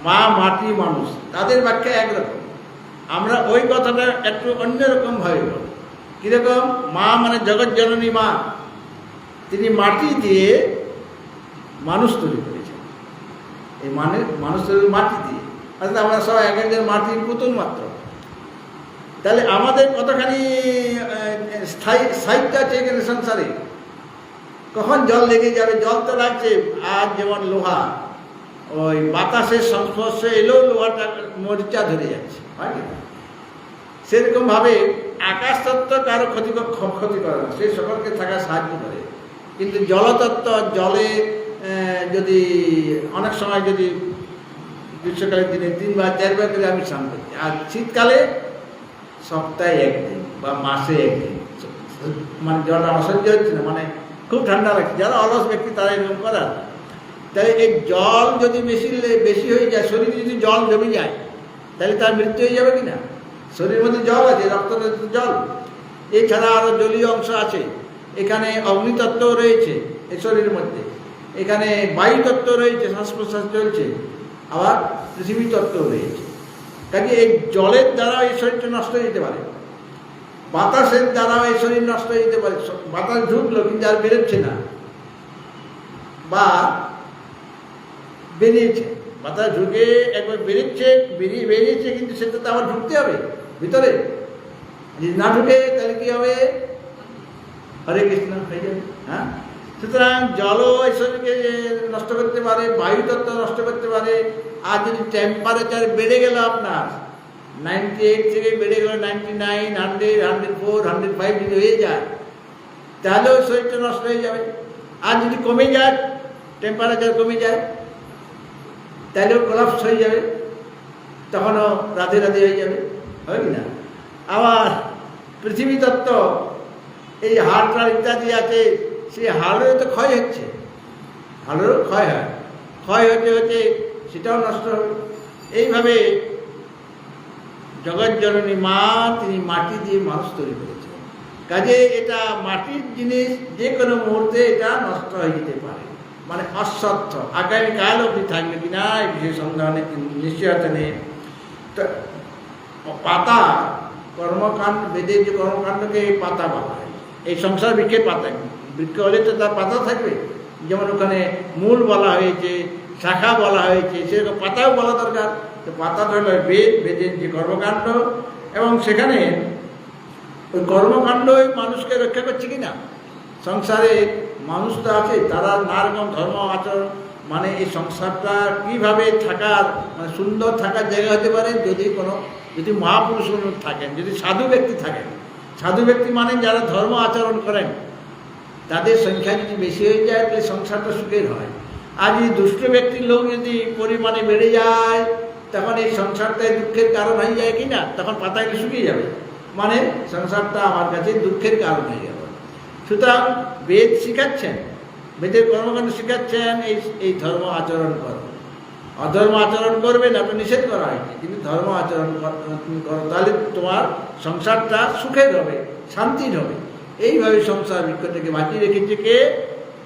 মা মাটি মানুষ, তাদের ব্যাখ্যা একরকম। আমরা ওই কথাটা একটু অন্যরকম ভাবে বলি। কীরকম? মা মানে জগৎ জননী মা, তিনি মাটি দিয়ে মানুষ তৈরি করেছেন। এই মানে মানুষ তৈরি মাটি দিয়ে, আসলে আমরা সবাই এক একজন মাটির পুতুল মাত্র। তাহলে আমাদের কতখানি স্থায়িত্ব আছে এখানে সংসারে? কখন জল লেগে যাবে? জল তো লাগছে। আর যেমন লোহা, ওই বাতাসের সংস্পর্শে এলেও লোহাটা মরিচা ধরে যাচ্ছে, হয় না? সেরকমভাবে আকাশতত্ত্ব কারো ক্ষতি করে না, সে সকলকে থাকা সাহায্য করে। কিন্তু জলতত্ত্ব, জলে যদি অনেক সময় যদি গ্রীষ্মকালের দিনে 3 বার 4 বার করে আমি স্নান করছি, আর শীতকালে সপ্তাহে 1 দিন বা মাসে 1 দিন। মানে জলটা অসহ্য হচ্ছে না, মানে খুব ঠান্ডা লাগছে। যারা অলস ব্যক্তি তারা এরকম করার। তাহলে এই জল যদি বেশি হয়ে যায়, শরীরে যদি জল জমে যায়, তাহলে তার মৃত্যু হয়ে যাবে কিনা? শরীরের মধ্যে জল আছে, রক্তের জল, এছাড়া আরও জলীয় অংশ আছে। এখানে অগ্নিতত্ত্ব রয়েছে এই শরীরের মধ্যে, এখানে বায়ুতত্ত্ব রয়েছে, শ্বাস প্রশ্বাস চলছে, আবার পৃথিবী তত্ত্ব রয়েছে। কাজে এই জলের দ্বারা এই শরীরটা নষ্ট হয়ে যেতে পারে, বাতাসের দ্বারাও এই শরীর নষ্ট হয়ে যেতে পারে। বাতাস ঢুকলো কিন্তু আর বেরোচ্ছে না, বা বেরিয়েছে, বাতাস ঢুকে একবার বেরিয়েছে, কিন্তু সেটা তো আবার ঢুকতে হবে ভিতরে। যদি না ঢুকে তাহলে কি হবে? হরে কৃষ্ণ হয়ে যাবে। হ্যাঁ, সুতরাং জলও এই শরীরকে নষ্ট করতে পারে, বায়ুতত্ত্ব নষ্ট করতে পারে। আর যদি টেম্পারেচার বেড়ে গেল আপনার 98 থেকে বেড়ে গেল 99, 100, 104, 105 যদি হয়ে যায়, তাহলেও শরীরটা নষ্ট হয়ে যাবে। আর যদি কমে যায়, টেম্পারেচার কমে যায়, তাহলেও কোলাপস হয়ে যাবে, তখনও রাধে রাধে হয়ে যাবে, হয় কি না? আবার পৃথিবী তত্ত্ব, এই হাড় ইত্যাদি আছে, সেই হাড়েরও তো ক্ষয় হচ্ছে, হাড়েরও ক্ষয় হয়, ক্ষয় হতে হতে সেটাও নষ্ট হবে। এইভাবে জগৎ জননী মা, তিনি মাটি দিয়ে মানুষ তৈরি করেছেন। কাজে এটা মাটির জিনিস, যে কোনো মুহূর্তে এটা নষ্ট হয়ে যেতে পারে, মানে অসত্য। আগামীকাল অবধি থাকবে কিনা এই বিশেষ সন্দেহ নিশ্চয়তা নেই। তো পাতা, কর্মকাণ্ড, বেদের যে কর্মকাণ্ডকে পাতা বলা হয়। এই সংসার বৃক্ষের পাতা, বৃক্ষ হলে তো তার পাতা থাকবে। যেমন ওখানে মূল বলা হয়েছে, শাখা বলা হয়েছে, সেরকম পাতাও বলা দরকার। তো পাতাটা হলো বেদের যে কর্মকাণ্ড, এবং সেখানে ওই কর্মকাণ্ডই মানুষকে রক্ষা করছে কিনা। সংসারে মানুষ তো আছে, তারা নানা রকম ধর্ম আচরণ, মানে এই সংসারটা কীভাবে থাকার, মানে সুন্দর থাকার জায়গা হতে পারে যদি মহাপুরুষ থাকেন, যদি সাধু ব্যক্তি থাকেন। সাধু ব্যক্তি মানে যারা ধর্ম আচরণ করেন, তাদের সংখ্যা যদি বেশি হয়ে যায়, তাহলে সংসারটা সুখের হয়। আর যদি দুষ্ট ব্যক্তির লোক যদি পরিমাণে বেড়ে যায়, তখন এই সংসারটাই দুঃখের কারণ হয়ে যায় কিনা, তখন পাতাগুলি শুকিয়ে যাবে, মানে সংসারটা আমার কাছে দুঃখের কারণ হয়ে যাবে। সুতরাং বেদ শিখাচ্ছেন, বেদের কর্মকাণ্ড শিখাচ্ছেন এই ধর্ম আচরণ করো। অধর্ম আচরণ করবে না, তো নিষেধ করা হয়নি, কিন্তু ধর্ম আচরণ করো, তাহলে তোমার সংসারটা সুখের হবে, শান্তির হবে। এইভাবে সংসার বৃক্ষটাকে বাঁচিয়ে রেখেছে কে?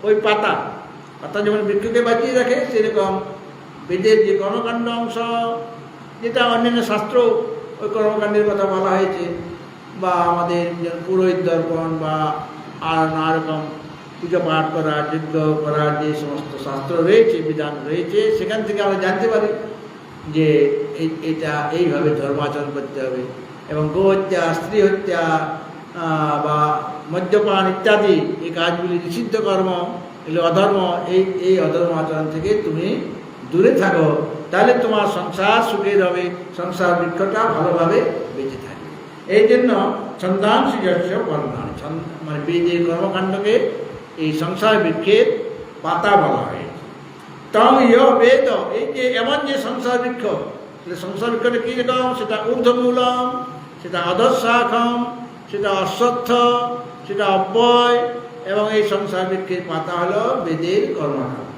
ওই পাতা। পাতা যেমন বৃক্ষকে বাঁচিয়ে রাখে, সেরকম বেদের যে কর্মকাণ্ড অংশ, যেটা অন্যান্য শাস্ত্র ওই কর্মকাণ্ডের কথা বলা হয়েছে, বা আমাদের পুরোহিত দর্পণ বা আর নানা রকম পূজা পাঠ করার, যজ্ঞ করার যে সমস্ত শাস্ত্র রয়েছে, বিধান রয়েছে, সেখান থেকে আমরা জানতে পারি যে এটা এইভাবে ধর্মাচরণ করতে হবে। এবং গোহত্যা, স্ত্রী হত্যা বা মদ্যপান ইত্যাদি এই কাজগুলি নিষিদ্ধ কর্ম, এগুলো অধর্ম। এই অধর্ম আচরণ থেকে তুমি দূরে থাকো, তাহলে তোমার সংসার সুখের হবে, সংসার বৃক্ষটা ভালোভাবে বেঁচে থাকবে। এই জন্য ছন্দাংশী যশ বর্ণানি, মানে বেদের কর্মকাণ্ডকে এই সংসার বৃক্ষের পাতা বলা হয়েছে। তং ইয় বেদ, এই যে এমন যে সংসার বৃক্ষ, সংসার বৃক্ষটা কী রকম? সেটা ঊর্ধ্বমূলম, সেটা অধঃশাখম, সেটা অশ্বত্থ, সেটা অব্যয়, এবং এই সংসার বৃক্ষের পাতা হলো বেদের কর্মকাণ্ড।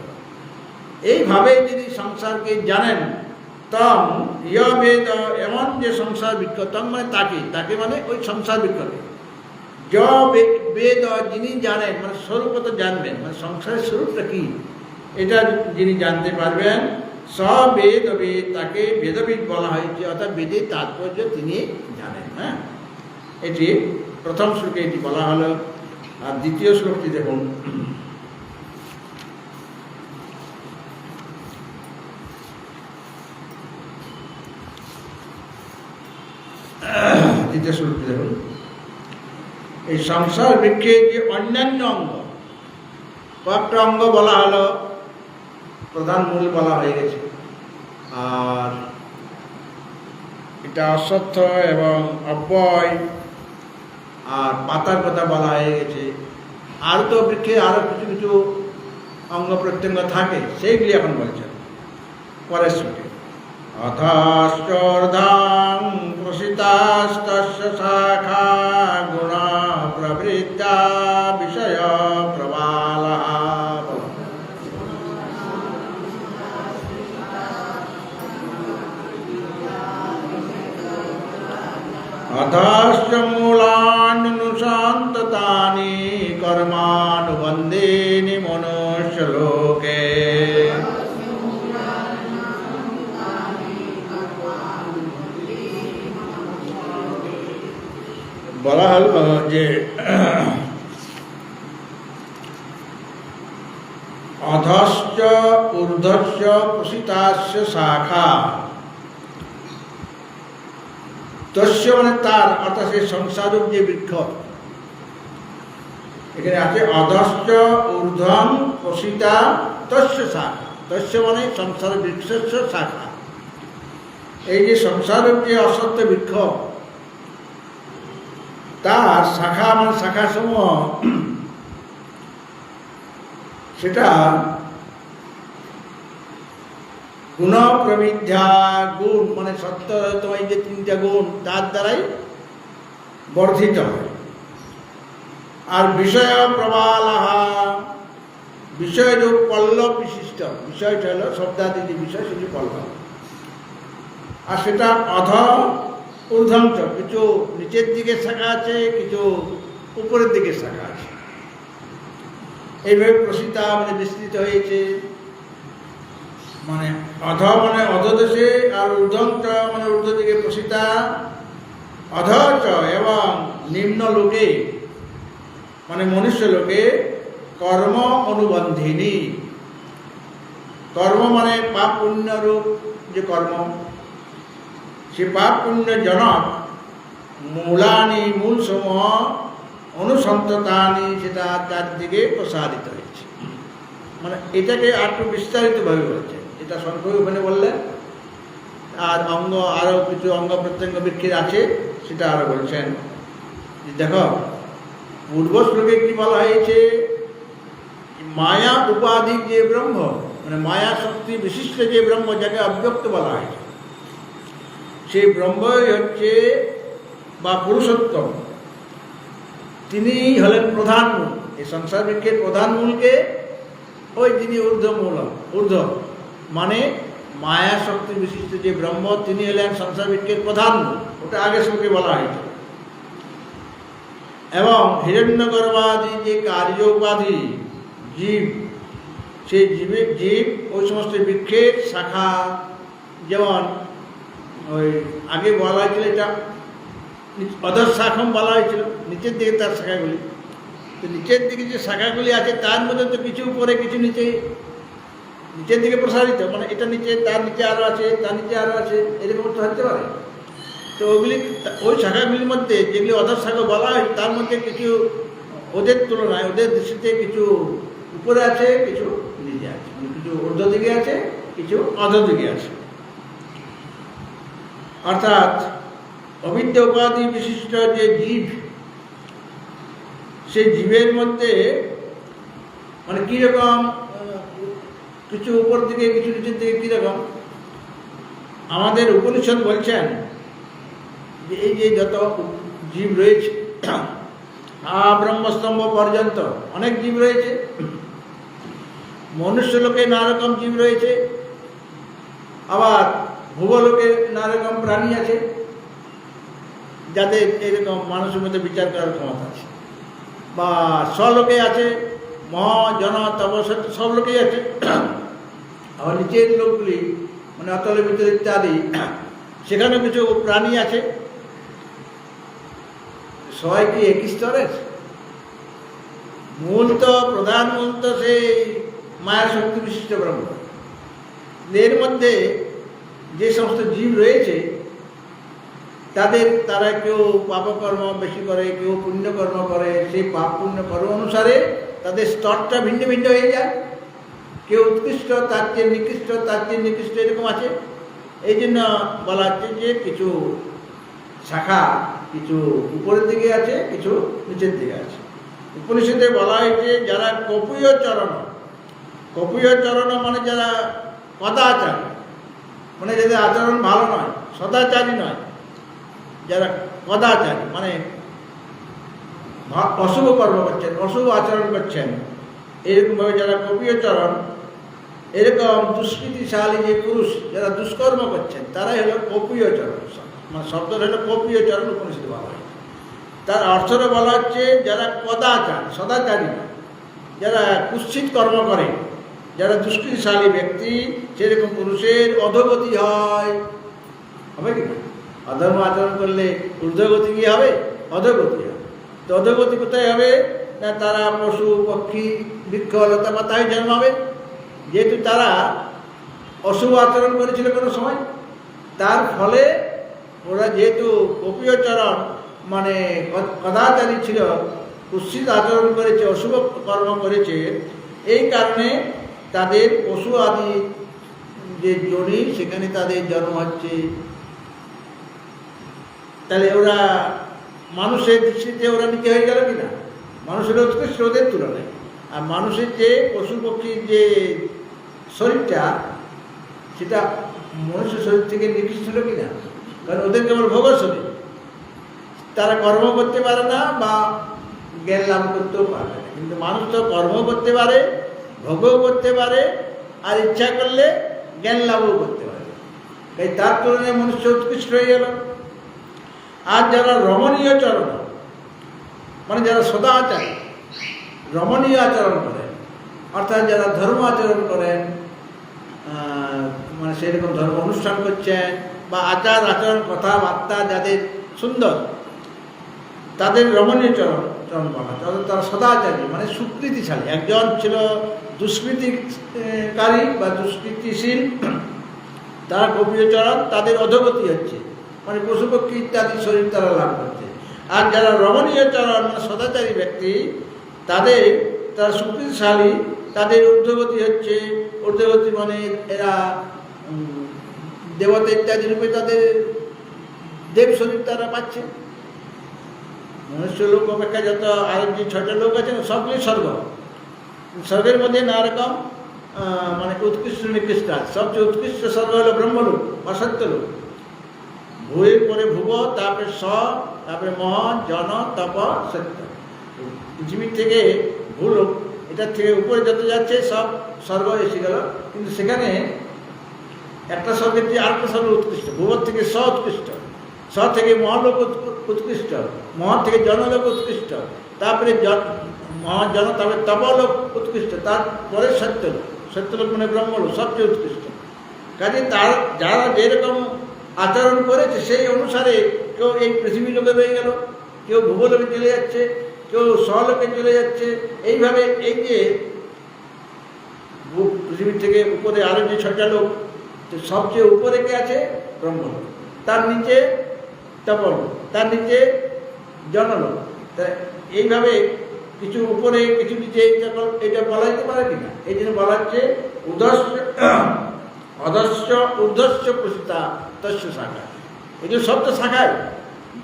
এইভাবে যদি সংসারকে জানেন, তং ইয় বেদ, এমন যে সংসার বৃক্ষ, তং মানে তাকে মানে ওই সংসার বৃক্ষকে, য বেদ যিনি জানেন, মানে স্বরূপত জানবেন, মানে সংসারের স্বরূপটা কি এটা যিনি জানতে পারবেন, স বেদ, তাকে বেদবিদ বলা হয়েছে, অর্থাৎ বেদের তাৎপর্য তিনি জানেন। হ্যাঁ, এটি প্রথম শ্লোকে এটি বলা হলো। আর দ্বিতীয় শ্লোকটি দেখুন, দ্বিতীয় শ্লোকটি দেখুন। এই সংসার বৃক্ষের যে অন্যান্য অঙ্গ, কয়েকটা অঙ্গ বলা হলো, প্রধান মূল বলা হয়ে গেছে, আর এটা অশ্বত্থ এবং অব্যয় আর পাতার কথা বলা হয়ে গেছে। আর তো বৃক্ষে আরও কিছু কিছু অঙ্গ প্রত্যঙ্গ থাকে, সেইগুলি এখন বলছেন পরের শ্লোকে। অথশ্চোর্ধ্বং প্রসিতাস্তস্য শাখা গুণা প্রবৃদ্ধা বিষয় প্রবালঃ। অধশ্চ মূলান্যনুসন্ততানি কর্মানুবন্ধেনি মনুষ্যলোকে। বলা হল যে অধশ্চ ঊর্ধ্বশ্চ প্রসিতাস্য শাখা, তস্য মানে তার, অর্থাৎ সেই সংসারক যে বৃক্ষ, এখানে আছে অধশ্চ ঊর্ধ্বং প্রসিতা তস্য শাখা। তস্য মানে সংসার বৃক্ষস্য শাখা। এই যে সংসারক যে অসত্য বৃক্ষ, তার শাখা মানে শাখাসমূহ, সেটা গুণ প্রবিদ্ধা, গুণ মানে সত্য তোমার যে তিনটা গুণ, তার দ্বারাই বর্ধিত হয়। আর বিষয় প্রবালাহা, বিষয় যে পল্লব বিশিষ্ট, বিষয়টা হলো শব্দাদি যে বিষয়, সেটি পল্লব। আর সেটা অধ ঊর্ধ্বংশ, কিছু নিচের দিকে শাখা আছে, কিছু উপরের দিকে শাখা আছে। এইভাবে প্রসিতা মানে বিস্তৃত হয়েছে। মানে অধ মানে অধদেশে, আর ঊর্ধ্বংশ মানে ঊর্ধ্ব দিকে প্রসিতা। অধচ এবং নিম্ন লোকে মানে মনুষ্য লোকে কর্ম অনুবন্ধিনী। কর্ম মানে পাপ পুণ্যরূপ যে কর্ম, সে পাপ পুণ্য জনক মূলানি, মূল সমূহ অনুসন্ততানি, সেটা তার দিকে প্রসারিত হয়েছে। মানে এটাকে আর একটু বিস্তারিতভাবে বলছে, এটা সংক্ষেপে ওখানে বললেন। আর অঙ্গ আরও কিছু অঙ্গ প্রত্যঙ্গ বৃক্ষের আছে, সেটা আরও বলছেন। দেখো পূর্ব শ্লোকে কি বলা হয়েছে, মায়া উপাধিক যে ব্রহ্ম, মানে মায়া শক্তি বিশিষ্ট যে ব্রহ্ম, যাকে অব্যক্ত বলা হয়েছে, সেই ব্রহ্মই হচ্ছে বা পুরুষোত্তম, তিনি হলেন প্রধান মূল। এই সংসার বৃক্ষের প্রধান মূলকে ওই তিনি ঊর্ধ্বমূল, ঊর্ধ্ব মানে মায়া শক্তি বিশিষ্ট যে ব্রহ্ম, তিনি হলেন সংসার বৃক্ষের প্রধান মূল। ওটা আগে শ্লোকে বলা হয়েছে। এবং হিরণ্যগর্ভাদি যে কার্য উপাধি জীব, সেই জীব ওই সমস্ত বৃক্ষের শাখা। যেমন ওই আগে বলা হয়েছিল, এটা অধঃশাখম বলা হয়েছিল, নিচের দিকে তার শাখাগুলি। তো নিচের দিকে যে শাখাগুলি আছে তার মধ্যে তো কিছু উপরে কিছু নিচে, নিচের দিকে প্রসারিত, মানে এটা নিচে, তার নিচে আরও আছে, তার নিচে আরও আছে, এরকম তো হতে পারে। তো ওগুলি, ওই শাখাগুলির মধ্যে যেগুলি অধর শাখা বলা হয় তার মধ্যে কিছু ওদের তুলনায়, ওদের দৃষ্টিতে কিছু উপরে আছে, কিছু নিচে আছে, মানে কিছু ঊর্ধ্ব দিকে আছে, কিছু অধর দিকে আছে। অর্থাৎ অবিদ্যা উপাধি বিশিষ্ট যে জীব, সেই জীবের মধ্যে মানে কীরকম কিছু উপর দিকে কিছু নিচের দিকে কীরকম, আমাদের উপনিষদ বলছেন যে এই যে যত জীব রয়েছে ব্রহ্মস্তম্ভ পর্যন্ত অনেক জীব রয়েছে। মনুষ্য লোকে নানা রকম জীব রয়েছে, আবার ভূগোলোকে নানা রকম প্রাণী আছে যাদের এরকম মানুষের মধ্যে বিচার করার ক্ষমতা আছে, বা স্বলোকে আছে, মহ জন তপ সব লোকেই আছে। আবার নিচের লোকগুলি মানে অতলের ভিতরে ইত্যাদি, সেখানেও কিছু প্রাণী আছে। সবাই কি একই স্তরের? মূল তো, প্রধান মূল তো সেই মায়ার শক্তি বিশিষ্ট ব্রহ্ম। এর মধ্যে যে সমস্ত জীব রয়েছে তারা কেউ পাপকর্ম বেশি করে, কেউ পুণ্যকর্ম করে, সেই পাপ পুণ্য কর্ম অনুসারে তাদের স্তরটা ভিন্ন ভিন্ন হয়ে যায়। কেউ উৎকৃষ্ট, তার চেয়ে নিকৃষ্ট, তার চেয়ে নিকৃষ্ট, এরকম আছে। এই জন্য বলা হচ্ছে যে কিছু শাখা কিছু উপরের দিকে আছে, কিছু নিচের দিকে আছে। উপনিষদে বলা হয়েছে যারা কপুয় চরণ, কপুয় চরণ মানে যারা কদাচারী, মানে যাদের আচরণ ভালো নয়, সদাচারী নয়, যারা কদাচারী মানে অশুভ কর্ম করছেন, অশুভ আচরণ করছেন, এরকমভাবে যারা কপিয় চরণ, এরকম দুষ্কৃতিশালী যে পুরুষ যারা দুষ্কর্ম করছেন তারাই হলো কপিয় চরণ। মানে শব্দটা হলো কপিয় চরণ, উপনিষদে বলা হয়। তার অর্থটা বলা হচ্ছে যারা কদাচার, সদাচারী নয়, যারা কুৎসিত কর্ম করে, যারা দুষ্কৃতিশালী ব্যক্তি, সেরকম পুরুষের অধোগতি হয়। হবে কি না? অধর্ম আচরণ করলে ঊর্ধ্বগতি কি হবে? অধোগতি হবে। তো অধোগতি কোথায় হবে না? তারা পশু পক্ষী বৃক্ষ লতা পাতায় জন্মাবে, যেহেতু তারা অশুভ আচরণ করেছিল কোনো সময়। তার ফলে ওরা যেহেতু কপিয় চরণ মানে কদাচারী ছিল, কুৎসিত আচরণ করেছে, অশুভ কর্ম করেছে, এই কারণে তাদের পশু আদি যে যোনি সেখানে তাদের জন্ম হচ্ছে। তাহলে ওরা মানুষের দৃষ্টিতে ওরা নিচে হয়ে গেল কিনা? মানুষের উৎকৃষ্ট ওদের তুলনায়। আর মানুষের যে পশু পক্ষীর যে শরীরটা, সেটা মনুষ্য শরীর থেকে নিকৃষ্ট হলো কিনা? কারণ ওদের কেবল ভোগ শরীর, তারা কর্ম করতে পারে না বা জ্ঞান লাভ করতেও পারে না। কিন্তু মানুষ তো কর্ম করতে পারে, ভোগও করতে পারে, আর ইচ্ছা করলে জ্ঞান লাভও করতে পারে। তাই তার তুলনায় মনুষ্য উৎকৃষ্ট হয়ে গেল। আর যারা রমণীয় চরণ মানে যারা সদাচারী, রমণীয় আচরণ করেন, অর্থাৎ যারা ধর্ম আচরণ করেন, মানে সেরকম ধর্ম অনুষ্ঠান করছেন, বা আচার আচরণ কথাবার্তা যাদের সুন্দর, তাদের রমণীয় চরণ বলা। তারা সদাচারী মানে সুকৃতিশালী। একজন ছিল দুষ্কৃতিকারী বা দুষ্কৃতিশীল, তারা কপিয় চরণ, তাদের অধোগতি হচ্ছে, মানে পশুপক্ষী ইত্যাদি শরীর তারা লাভ করছে। আর যারা রমণীয় চরণ মানে সদাচারী ব্যক্তি, তারা সুকৃতিশালী, তাদের ঊর্ধ্বগতি হচ্ছে। ঊর্ধ্বগতি মানে এরা দেবতা ইত্যাদি রূপে তাদের দেব শরীর তারা পাচ্ছে। মনুষ্য লোক অপেক্ষা যত আর যে ছটা লোক আছে সবগুলি স্বর্গ। স্বর্গের মধ্যে নানা রকম মানে উৎকৃষ্ট নিকৃষ্ট আছে। সবচেয়ে উৎকৃষ্ট স্বর্গ হলো ব্রহ্মলোক বা সত্যলোক। ভূয়ের পরে ভুব, তারপরে স, তারপরে মহ, জন, তপ, সত্য। পৃথিবীর থেকে ভূলোক, এটার থেকে উপরে যত যাচ্ছে সব স্বর্গ এসে গেল। কিন্তু সেখানে একটা স্বর্গের যে আরেকটা স্বর্গ উৎকৃষ্ট। ভূবর থেকে স উৎকৃষ্ট, স থেকে মহালোক উৎকৃষ্ট, মহ থেকে জনলোক উৎকৃষ্ট, তারপরে মহাজন, তারপরে তপলোক উৎকৃষ্ট, তারপরে সত্যলোক। সত্যলোক মানে ব্রহ্মলোক সবচেয়ে উৎকৃষ্ট। কাজে যারা যেরকম আচরণ করেছে সেই অনুসারে কেউ এই পৃথিবী লোকে রয়ে গেল, কেউ ভূগোলোকে চলে যাচ্ছে, কেউ স্বলোকে চলে যাচ্ছে। এইভাবে এই যে পৃথিবী থেকে উপরে আরো যে 6টা লোক, সবচেয়ে উপরে কে আছে? ব্রহ্মলোক, তার নিচে তপলোক, তার নিচে জনলোক। তা এইভাবে কিছু উপরে কিছু নিচে, এটা বলা যেতে পারে কিনা? এই জন্য বলা হচ্ছে অধস্য ঊর্ধ্বস্য প্রসিতা তস্য শাখা। এগুলো সব তো শাখায়,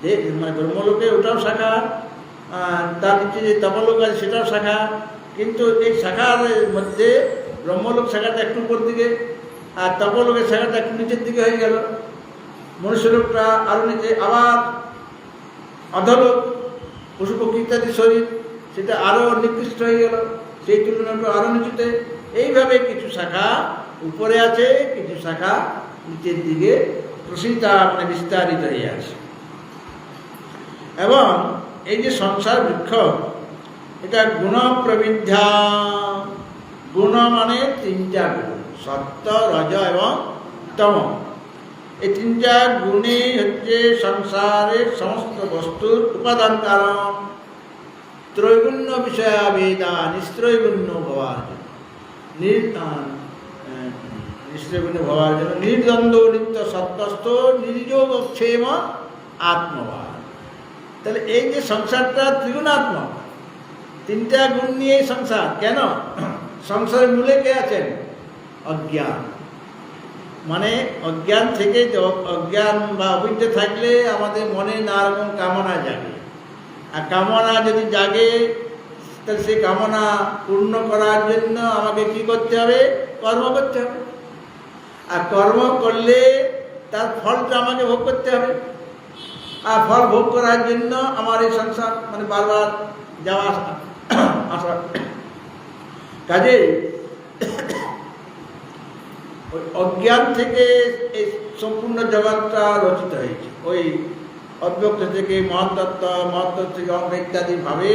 যে মানে ব্রহ্মলোকে ওটাও শাখা, তার নিচে যে তপলোক আছে সেটাও শাখা। কিন্তু এই শাখার মধ্যে ব্রহ্মলোক শাখাটা একটু উপর দিকে, আর তপলোকের শাখাটা একটু নিচের দিকে হয়ে গেল। মনুষ্যলোকটা আরো নিচে, আবার অধলোক পশু পক্ষী ইত্যাদি শরীর, সেটা আরো নিকৃষ্ট হয়ে গেল, সেই তুলনাটা আরো নিচুতে। এইভাবে কিছু শাখা উপরে আছে, কিছু শাখা নিচের দিকে প্রসিদ্ধ মানে বিস্তারিত হয়ে আছে। এবং এই যে সংসার বৃক্ষ, এটা গুণ প্রবিদ্ধা। গুণ মানে 3টা গুণ, সত্য, রজ এবং তম। এই 3টা গুণে হচ্ছে সংসারের সমস্ত বস্তুর উপাদান কারণ। ত্রৈগুণ্য বিষয়াবেদা নিস্ত্রৈগুণ্য ভবার জন্য, নিস্ত্রৈগুণ্য ভবার জন্য নির্দ্বন্দ্ব নিত্য সত্যস্থ নির্যোগ ক্ষেম আত্মবাদ। তাহলে এই যে সংসারটা ত্রিগুণাত্মক, 3টা গুণ নিয়ে সংসার। কেন? সংসারের মূলে কে আছেন? অজ্ঞান। মানে অজ্ঞান থেকে, অজ্ঞান বা অবিদ্যা থাকলে আমাদের মনে নানা রকম কামনা জাগে। আর কামনা যদি জাগে, তাহলে সেই কামনা পূর্ণ করার জন্য আমাকে কি করতে হবে? কর্ম করতে হবে। আর কর্ম করলে তার ফলটা আমাকে ভোগ করতে হবে। আর ফল ভোগ করার জন্য আমার এই সংসার মানে বারবার যাওয়া আসা। কাজে ওই অজ্ঞান থেকে এই সম্পূর্ণ জগৎটা রচিত হয়েছে। ওই অব্যক্ত থেকে মহাতত্ত্ব, মহাতত্ত্ব থেকে অঙ্ক ইত্যাদি ভাবে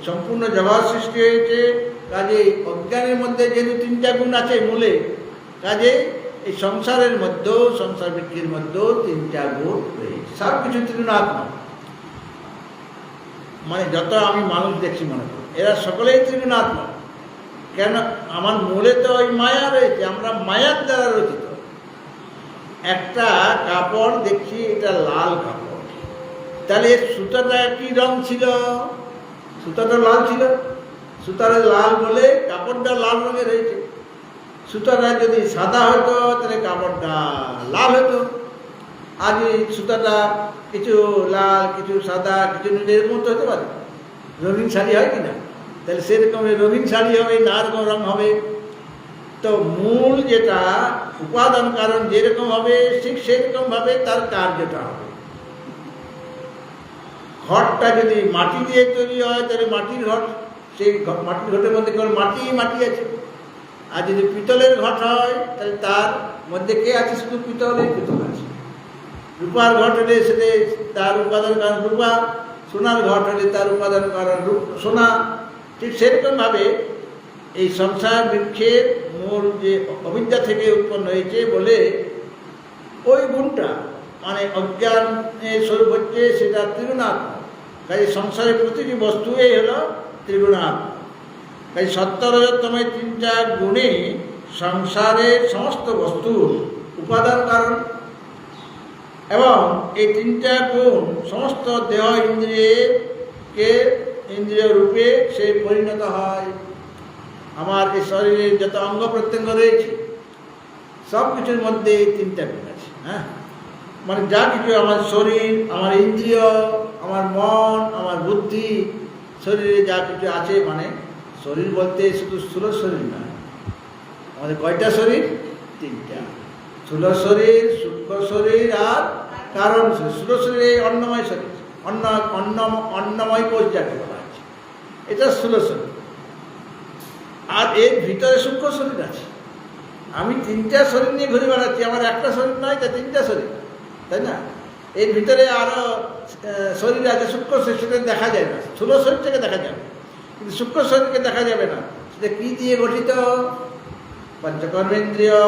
সম্পূর্ণ জগৎ সৃষ্টি হয়েছে। কাজে অজ্ঞানের মধ্যে যেহেতু 3টা গুণ আছে মূলে, কাজে এই সংসারের মধ্যেও, সংসার বৃক্ষের মধ্যেও 3টা গুণ রয়েছে। সব কিছু ত্রিগুণাত্মক। মানে যত আমি মানুষ দেখছি মনে করি, এরা সকলেই ত্রিগুণাত্মক। কেন? আমার মূলে তো ওই মায়া রয়েছে, আমরা মায়ার দ্বারা রচিত। একটা কাপড় দেখছি, এটা লাল কাপড়, তাহলে সুতাটা কি রং ছিল? সুতাটা লাল ছিল, সুতাটা লাল বলে কাপড়টা লাল রঙের হয়েছে। সুতাটা যদি সাদা হতো তাহলে কাপড়টা লাল হতো। আর যদি সুতাটা কিছু লাল, কিছু সাদা, কিছু নীল, এরকম তো হতে পারে। রঙিন শাড়ি হয় কিনা? তাহলে সেরকম রঙিন শাড়ি হবে, না রকম রং হবে। তো মূল যেটা উপাদান কারণ যেরকম হবে, ঠিক সেরকম ভাবে তার কার্যটা হবে। ঘরটা যদি মাটি দিয়ে তৈরি হয় তাহলে মাটির ঘট, সেই মাটির ঘটের মধ্যে কেবল মাটি আছে। আর যদি পিতলের ঘট হয় তাহলে তার মধ্যে কে আছে? শুধু পিতল আছে। রূপার ঘট হলে সেটা তার উপাদান কারণ রূপা, সোনার ঘট হলে তার উপাদান কারণ সোনা। ঠিক সেরকমভাবে এই সংসার বৃক্ষের মূল যে অবিদ্যা থেকে উৎপন্ন হয়েছে বলে ওই গুণটা মানে অজ্ঞানের স্বরূপ হচ্ছে সেটা ত্রিগুণাত্মক। কাজে সংসারের প্রতিটি বস্তুই হলো ত্রিগুণাত্মক। কাজে সত্য রজতমে 3টা গুণে সংসারের সমস্ত বস্তুর উপাদান কারণ। এবং এই 3টা গুণ সমস্ত দেহ ইন্দ্রিয়কে ইন্দ্রিয় রূপে সে পরিণত হয়। আমার এই শরীরের যত অঙ্গ প্রত্যঙ্গ রয়েছে সব কিছুর মধ্যে এই 3টা গুণ আছে। হ্যাঁ, মানে যা কিছু আমার শরীর, আমার ইন্দ্রিয়, আমার মন, আমার বুদ্ধি, শরীরে যা কিছু আছে, মানে শরীর বলতে শুধু স্থূল শরীর নয়। আমাদের কয়টা শরীর? 3টা। স্থূল শরীর, সূক্ষ্ম শরীর আর কারণ শরীর। স্থূল শরীর এই অন্নময় শরীর, অন্নময় কোষ যাকে বলা আছে, এটা স্থূল শরীর। আর এর ভিতরে সূক্ষ্ম শরীর আছে। আমি 3টা শরীর নিয়ে ঘুরে বেড়াচ্ছি, আমার একটা শরীর নয়, তা 3টা শরীর, তাই না? এর ভিতরে আরো শরীর আছে, সূক্ষ্ম শরীর, সেটা দেখা যায় না। স্থূল শরীরটাকে দেখা যাবে, কিন্তু সূক্ষ্ম শরীরকে দেখা যাবে না। সেটা কি দিয়ে গঠিত? পঞ্চকর্মেন্দ্রিয়,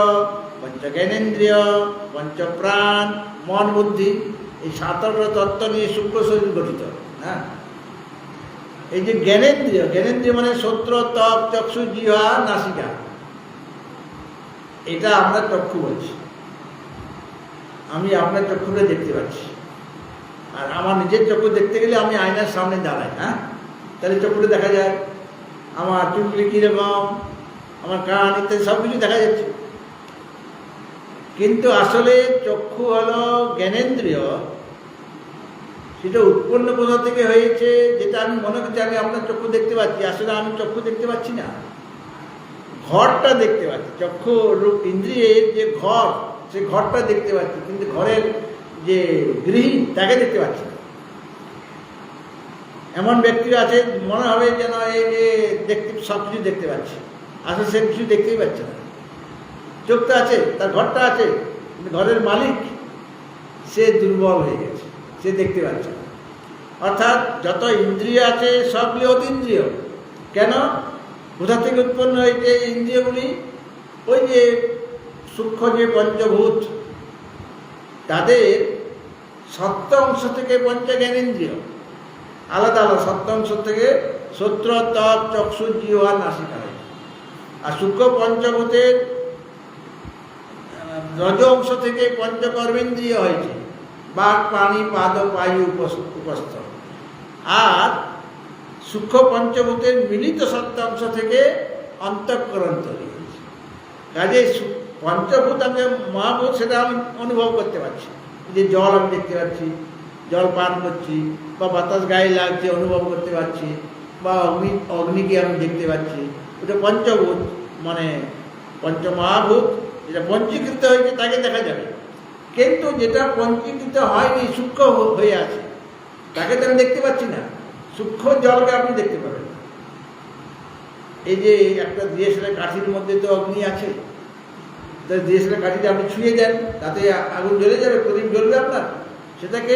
পঞ্চজ্ঞানেন্দ্রিয়, পঞ্চপ্রাণ, মন, বুদ্ধি, এই 7টা তত্ত্ব নিয়ে সূক্ষ্ম শরীর গঠিত। হ্যাঁ, এই যে জ্ঞানেন্দ্রিয়, জ্ঞানেন্দ্রিয় মানে শ্রোত্র, ত্বক, চক্ষু, জিহ্বা, নাসিকা, এটা আমরা চক্ষু বলছি। আমি আপনার চক্ষুটা দেখতে পাচ্ছি, আর আমার নিজের চক্ষু দেখতে গেলে আমি আয়নার সামনে দাঁড়াই, হ্যাঁ, তাহলে চক্ষুটা দেখা যায়, আমার চুলগুলি কীরকম, আমার কান ইত্যাদি সব কিছু দেখা যাচ্ছে। কিন্তু আসলে চক্ষু হলো জ্ঞানেন্দ্রিয়, সেটা উৎপন্ন কোথা থেকে হয়েছে, যেটা আমি মনে করছি আমি আপনার চক্ষু দেখতে পাচ্ছি, আসলে আমি চক্ষু দেখতে পাচ্ছি না, ঘরটা দেখতে পাচ্ছি। চক্ষু রূপ ইন্দ্রিয়ের যে ঘর, সে ঘরটা দেখতে পাচ্ছি, কিন্তু ঘরের যে গৃহী তাকে দেখতে পাচ্ছি না। এমন ব্যক্তি আছে মনে হবে যেন এই যে দেখতে সব কিছু দেখতে পাচ্ছি, আসলে সে কিছু দেখতেই পাচ্ছে না। চোখটা আছে, তার ঘরটা আছে, কিন্তু ঘরের মালিক সে দুর্বল হয়ে গেছে, সে দেখতে পাচ্ছে না। অর্থাৎ যত ইন্দ্রিয় আছে সবগুলি অতীন্দ্রিয়। কেন? কোথা থেকে উৎপন্ন হয়েছে ইন্দ্রিয়গুলি? ওই যে সূক্ষ্ম যে পঞ্চভূত, তাদের সত্য অংশ থেকে পঞ্চ জ্ঞানেন্দ্রিয় আলাদা আলাদা, সত্য অংশ থেকে শ্রোত্র, ত্বক, চক্ষু, জিহ্বা, নাসিকা হয়েছে। আর সূক্ষ্ম পঞ্চভূতের রজ অংশ থেকে পঞ্চকর্মেন্দ্রিয় হয়েছে, বাক, প্রাণী, পাদ, বায়ু, উপস্থ। আর সূক্ষ্ম পঞ্চভূতের মিলিত সত্য অংশ থেকে অন্তঃকরণ তৈরি হয়েছে। কাজে পঞ্চভূত আমি মহাভূত, সেটা আমি অনুভব করতে পারছি, যে জল আমি দেখতে পাচ্ছি, জল পান করছি, বা বাতাস গায়ে লাগছে অনুভব করতে পারছি, বা অগ্নিকে আমি দেখতে পাচ্ছি। ওটা পঞ্চভূত, মানে পঞ্চমহাভূত। যেটা পঞ্চীকৃত হয়েছে তাকে দেখা যাবে, কিন্তু যেটা পঞ্চীকৃত হয়নি, সূক্ষ্ম হয়ে আছে, তাকে তো আমি দেখতে পাচ্ছি না। সূক্ষ্ম জলকে আপনি দেখতে পাবেন না। এই যে একটা দিয়েশালের কাঠির মধ্যে তো অগ্নি আছে, তাই দিয়েশালের কাঠিটা আপনি ছুঁয়ে দেন, তাতে আগুন জ্বলে যাবে, প্রদীপ জ্বলবে আপনার। সেটাকে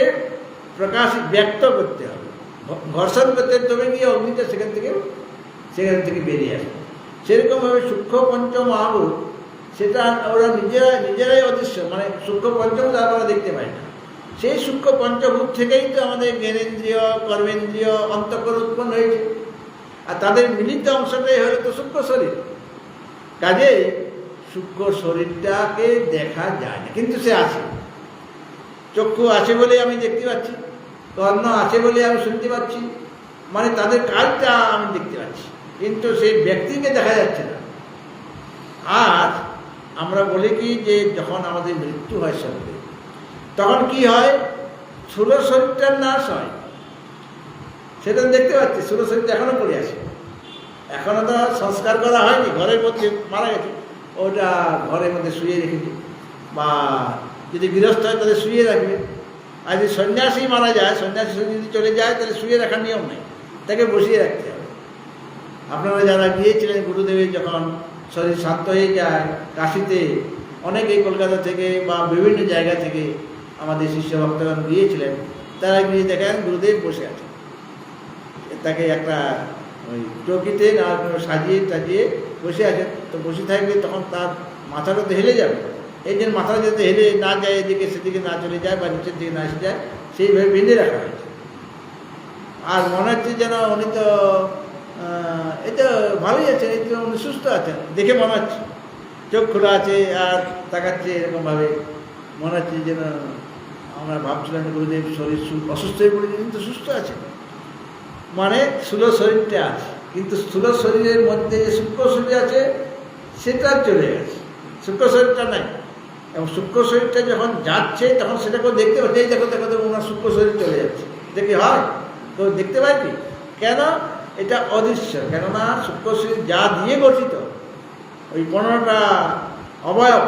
প্রকাশ ব্যক্ত করতে হবে, ঘর্ষণ করতে, তবে গিয়ে অগ্নিটা সেখান থেকে বেরিয়ে আসবে। সেরকমভাবে সূক্ষ্ম পঞ্চমহাভূত, সেটা ওরা নিজেরাই অদৃশ্য, মানে সূক্ষ্ম পঞ্চভূত আমরা দেখতে পাই না। সেই সূক্ষ্ম পঞ্চভূত থেকেই তো আমাদের জ্ঞানেন্দ্রিয়, কর্মেন্দ্রিয়, অন্তঃকরণ উৎপন্ন হয়েছে। আর তাদের মিলিত অংশটাই হলো তো সূক্ষ্ম শরীর। কাজে সূক্ষ্ম শরীরটাকে দেখা যায় না, কিন্তু সে আছে। চক্ষু আছে বলে আমি দেখতে পাচ্ছি, কর্ণ আছে বলে আমি শুনতে পাচ্ছি, মানে তাদের কাজটা আমি দেখতে পাচ্ছি, কিন্তু সেই ব্যক্তিকে দেখা যাচ্ছে না। আর আমরা বলি কি, যে যখন আমাদের মৃত্যু হয় শরীরে, তখন কি হয়, স্থূল শরীরটার নাশ হয়, সেটা দেখতে পাচ্ছি। স্থূল শরীরটা এখনো পড়ে আছে, এখনো তো সংস্কার করা হয়নি, ঘরের মধ্যে মারা গেছে, ওটা ঘরের মধ্যে শুয়ে রেখেছে। বা যদি গৃহস্থ হয় তাহলে শুয়ে রাখবে। আর যদি সন্ন্যাসী মারা যায়, সন্ন্যাসী যদি চলে যায়, তাহলে শুয়ে রাখার নিয়ম নেই, তাকে বসিয়ে রাখতে হবে। আপনারা যারা গিয়েছিলেন গুরুদেবের যখন শরীর শান্ত হয়ে যায় কাশিতে, অনেকেই কলকাতা থেকে বা বিভিন্ন জায়গা থেকে আমাদের শিষ্য ভক্তগণ গিয়েছিলেন, তারা গিয়ে দেখেন গুরুদেব বসে আছে, তাকে একটা ওই চৌকিতে না সাজিয়ে টাজিয়ে বসে আছেন। তো বসে থাকলে তখন তার মাথাটা তো হেলে যাবে, এই জন্য মাথাটা যাতে হেলে না যায়, এদিকে সেদিকে না চলে যায় বা নিচের দিকে না এসে যায়, সেইভাবে বেঁধে রাখা হয়েছে। আর মনে হচ্ছে যেন উনি তো এই তো ভালোই আছেন, এই তো উনি সুস্থ আছেন, দেখে মনে হচ্ছে, চোখ খোলা আছে আর তাকাচ্ছে এরকমভাবে, মনে হচ্ছে যেন আমরা ভাবছিলাম গুরুদেব শরীর অসুস্থ হয়ে পড়েছে, কিন্তু সুস্থ আছে, মানে স্থূল শরীরটা আছে, কিন্তু স্থূল শরীরের মধ্যে যে সূক্ষ্ম শরীর আছে সেটা চলে গেছে, সূক্ষ্ম শরীরটা নাই। এবং সূক্ষ্ম শরীরটা যখন যাচ্ছে তখন সেটাকেও দেখতে পাচ্ছে, এই দেখো দেখো ওনার সূক্ষ্ম শরীর চলে যাচ্ছে, দেখি হয় তো দেখতে পাই কি? কেন? এটা অদৃশ্য। কেননা সূক্ষ্ম শরীর যা দিয়ে গঠিত, ওই 15টা অবয়ব,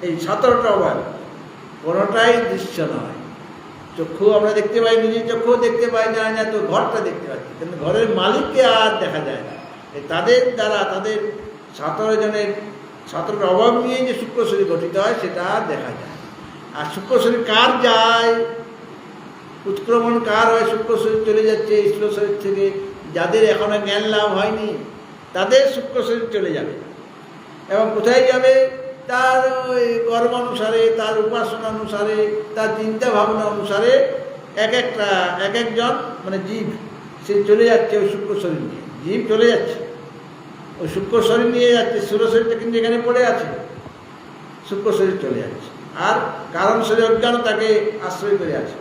এই 17টা অবয়ব, কোনোটাই দৃশ্য নয়। চক্ষু আমরা দেখতে পাই, নিজের চক্ষুও দেখতে পাই যায় না, তো ঘরটা দেখতে পাচ্ছি, কিন্তু ঘরের মালিককে আর দেখা যায় না। তাদের দ্বারা, তাদের 17 জনের 17টা অভাব নিয়ে যে সূক্ষ্ম শরীর গঠিত হয় সেটা দেখা যায়। আর সূক্ষ্ম শরীর কার যায়, উৎক্রমণ কার হয়, সূক্ষ্ম শরীর চলে যাচ্ছে স্থূল শরীর থেকে, যাদের এখনো জ্ঞান লাভ হয়নি তাদের সূক্ষ্ম শরীর চলে যাবে। এবং কোথায় যাবে? তার ওই কর্ম অনুসারে, তার উপাসনা অনুসারে, তার চিন্তা ভাবনা অনুসারে এক একজন মানে জীব সে চলে যাচ্ছে ওই সূক্ষ্ম শরীর নিয়ে, জীব চলে যাচ্ছে ওই সূক্ষ্ম শরীর নিয়ে যাচ্ছে, স্থূল শরীরটা কিন্তু এখানে পড়ে আছে, সূক্ষ্ম শরীর চলে যাচ্ছে, আর কারণ শরীর অজ্ঞান তাকে আশ্রয় করে আছে।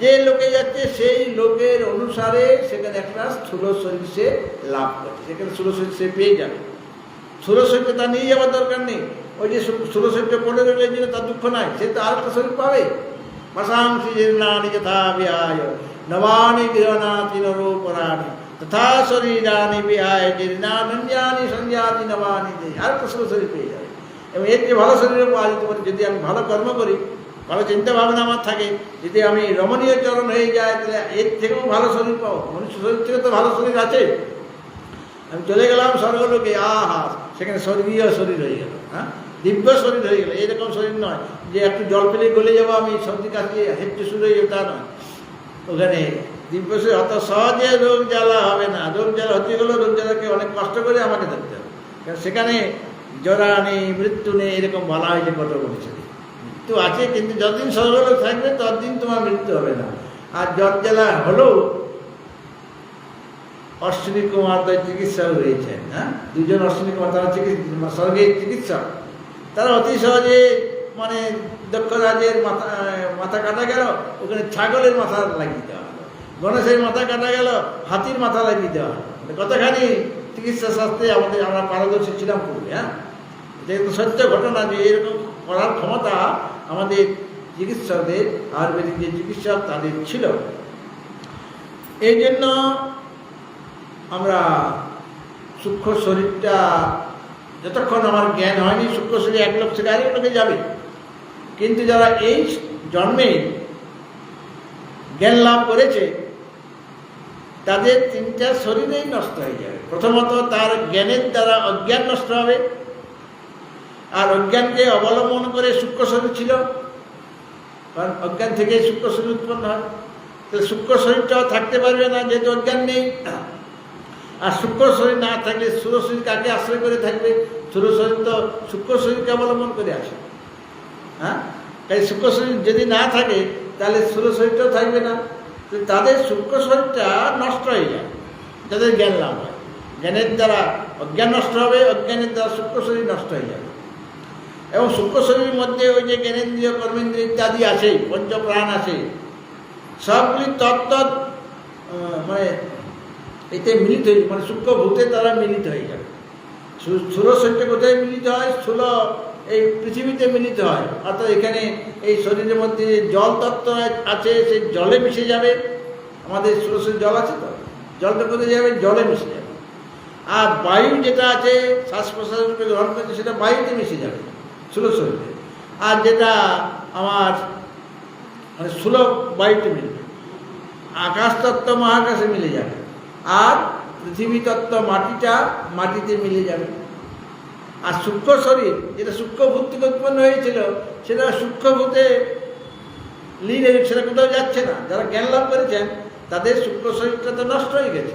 যে লোকে যাচ্ছে সেই লোকের অনুসারে সেখানে একটা স্থূল শরীর সে লাভ করছে, সেখানে স্থূল শরীর সে পেয়ে যাবে। স্থূল শরীরটা তার নিয়ে যাওয়ার দরকার নেই, ওই যে স্থূল শরীরটা পড়ে রইলে জন্য তার দুঃখ নাই, সে তো আর একটা শরীর পাবে। ভাষাংসি জীর্ণানি যথা বিহায় নবানি গৃহণাতি নরোপরাণি তথা শরীরানি বিহায় জীর্ণান্যানি সংজ্ঞাতি নবানি দে, আর একটা স্থূল শরীর পেয়ে যাবে। এবং এর যে ভালো শরীরে পাওয়া যেতে পারে যদি আমি ভালো কর্ম করি, ভালো চিন্তা ভাবনা আমার থাকে, যদি আমি রমণীয় চরণ হয়ে যায়, তাহলে এর থেকেও ভালো শরীর পাবো। মনুষ্য শরীর থেকে তো ভালো শরীর আছে। আমি চলে গেলাম স্বর্গলোকে, আহা, সেখানে স্বর্গীয় শরীর হয়ে গেল, হ্যাঁ, দিব্য শরীর হয়ে গেল। এইরকম শরীর নয় যে একটু জল পেলে গলে যাবো, আমি সর্দি কাশিয়ে হেঁটে শুরু হয়ে যাবো, তা নয়। ওখানে দিব্য শরীর অত সহজে রোগ জ্বালা হবে না। রোগ জ্বালা হতে গেলেও রোগ জ্বালাকে অনেক কষ্ট করে আমাকে ধরতে হবে, কারণ সেখানে জরা নেই, মৃত্যু নেই, এরকম বলা হয়েছে কত বলেছে। মৃত্যু আছে, কিন্তু যতদিন স্বর্গলোক থাকবে ততদিন তোমার মৃত্যু হবে না। আর জ্বর জ্বালা হলেও অশ্বিনী কুমার চিকিৎসক রয়েছেন, হ্যাঁ, দুজন অশ্বিনী কুমার, তারা স্বর্গের চিকিৎসক। তারা অতি সহজে মানে দক্ষ রাজের মাথা কাটা গেল, ওখানে ছাগলের মাথা লাগিয়ে দেওয়া হলো। গণেশের মাথা কাটা গেল, হাতির মাথা লাগিয়ে দেওয়া হলো। কতখানি চিকিৎসা শাস্ত্রে আমরা পারদর্শী ছিলাম পূর্বে, হ্যাঁ, যেহেতু সত্য ঘটনা যে এরকম করার ক্ষমতা আমাদের চিকিৎসকদের, আয়ুর্বেদিক যে চিকিৎসক তাদের ছিল। এই জন্য আমরা সূক্ষ্ম শরীরটা যতক্ষণ আমার জ্ঞান হয়নি, সূক্ষ্ম শরীর এক লোক থেকে আরেক লোকে যাবে। কিন্তু যারা এই জন্মে জ্ঞান লাভ করেছে তাদের তিনটা শরীরেই নষ্ট হয়ে যাবে। প্রথমত তার জ্ঞানের দ্বারা অজ্ঞান নষ্ট হবে, আর অজ্ঞানকে অবলম্বন করে সূক্ষ্ম শরীর ছিল, কারণ অজ্ঞান থেকে সূক্ষ্ম শরীর উৎপন্ন হয়। তাহলে সূক্ষ্ম শরীরটাও থাকতে পারবে না, যেহেতু অজ্ঞান নেই। আর সূক্ষ্ম শরীর না থাকলে স্থূল শরীর কাকে আশ্রয় করে থাকবে? স্থূল শরীর তো সূক্ষ্ম শরীরকে অবলম্বন করে আসে, হ্যাঁ। তাই সূক্ষ্ম শরীর যদি না থাকে তাহলে স্থূল শরীরটাও থাকবে না। তো তাদের সূক্ষ্ম শরীরটা নষ্ট হয়ে যায়, যাদের জ্ঞান লাভ হয়। জ্ঞানের দ্বারা অজ্ঞান নষ্ট হবে, অজ্ঞানের দ্বারা সূক্ষ্ম শরীর নষ্ট হয়ে যাবে। এবং সূক্ষ্ম শরীরের মধ্যে ওই যে জ্ঞানেন্দ্রিয়, কর্মেন্দ্রিয় ইত্যাদি আছে, পঞ্চপ্রাণ আছে, সবগুলি তত্ত্ব মানে এতে মিলিত হয়ে, মানে সূক্ষ্ম ভূতে তারা মিলিত হয়ে যাবে। স্থূল শরীরটা কোথায় মিলিত হয়? স্থূল এই পৃথিবীতে মিলিত হয়। অর্থাৎ এখানে এই শরীরের মধ্যে যে জল তত্ত্ব আছে সেই জলে মিশে যাবে। আমাদের স্থূল শরীর জল আছে, তো জলটা কোথায় যাবে? জলে মিশে যাবে। আর বায়ু যেটা আছে শ্বাস প্রশ্বাস রূপে গ্রহণ করছে সেটা বায়ুতে মিশে যাবে স্থূল শরীরে। আর যেটা আমার মানে স্থূল বায়ুতে মিলবে, আকাশ তত্ত্ব মহাকাশে মিলে যাবে, আর পৃথিবী তত্ত্ব মাটিটা মাটিতে মিলে যাবে। আর সূক্ষ্ম শরীর যেটা সূক্ষ্মভূত থেকে উৎপন্ন হয়েছিল সেটা সূক্ষ্মভূতে লীন হয়ে, সেটা কোথাও যাচ্ছে না। যারা জ্ঞান লাভ করেছেন তাদের সূক্ষ্ম শরীরটা তো নষ্ট হয়ে গেছে।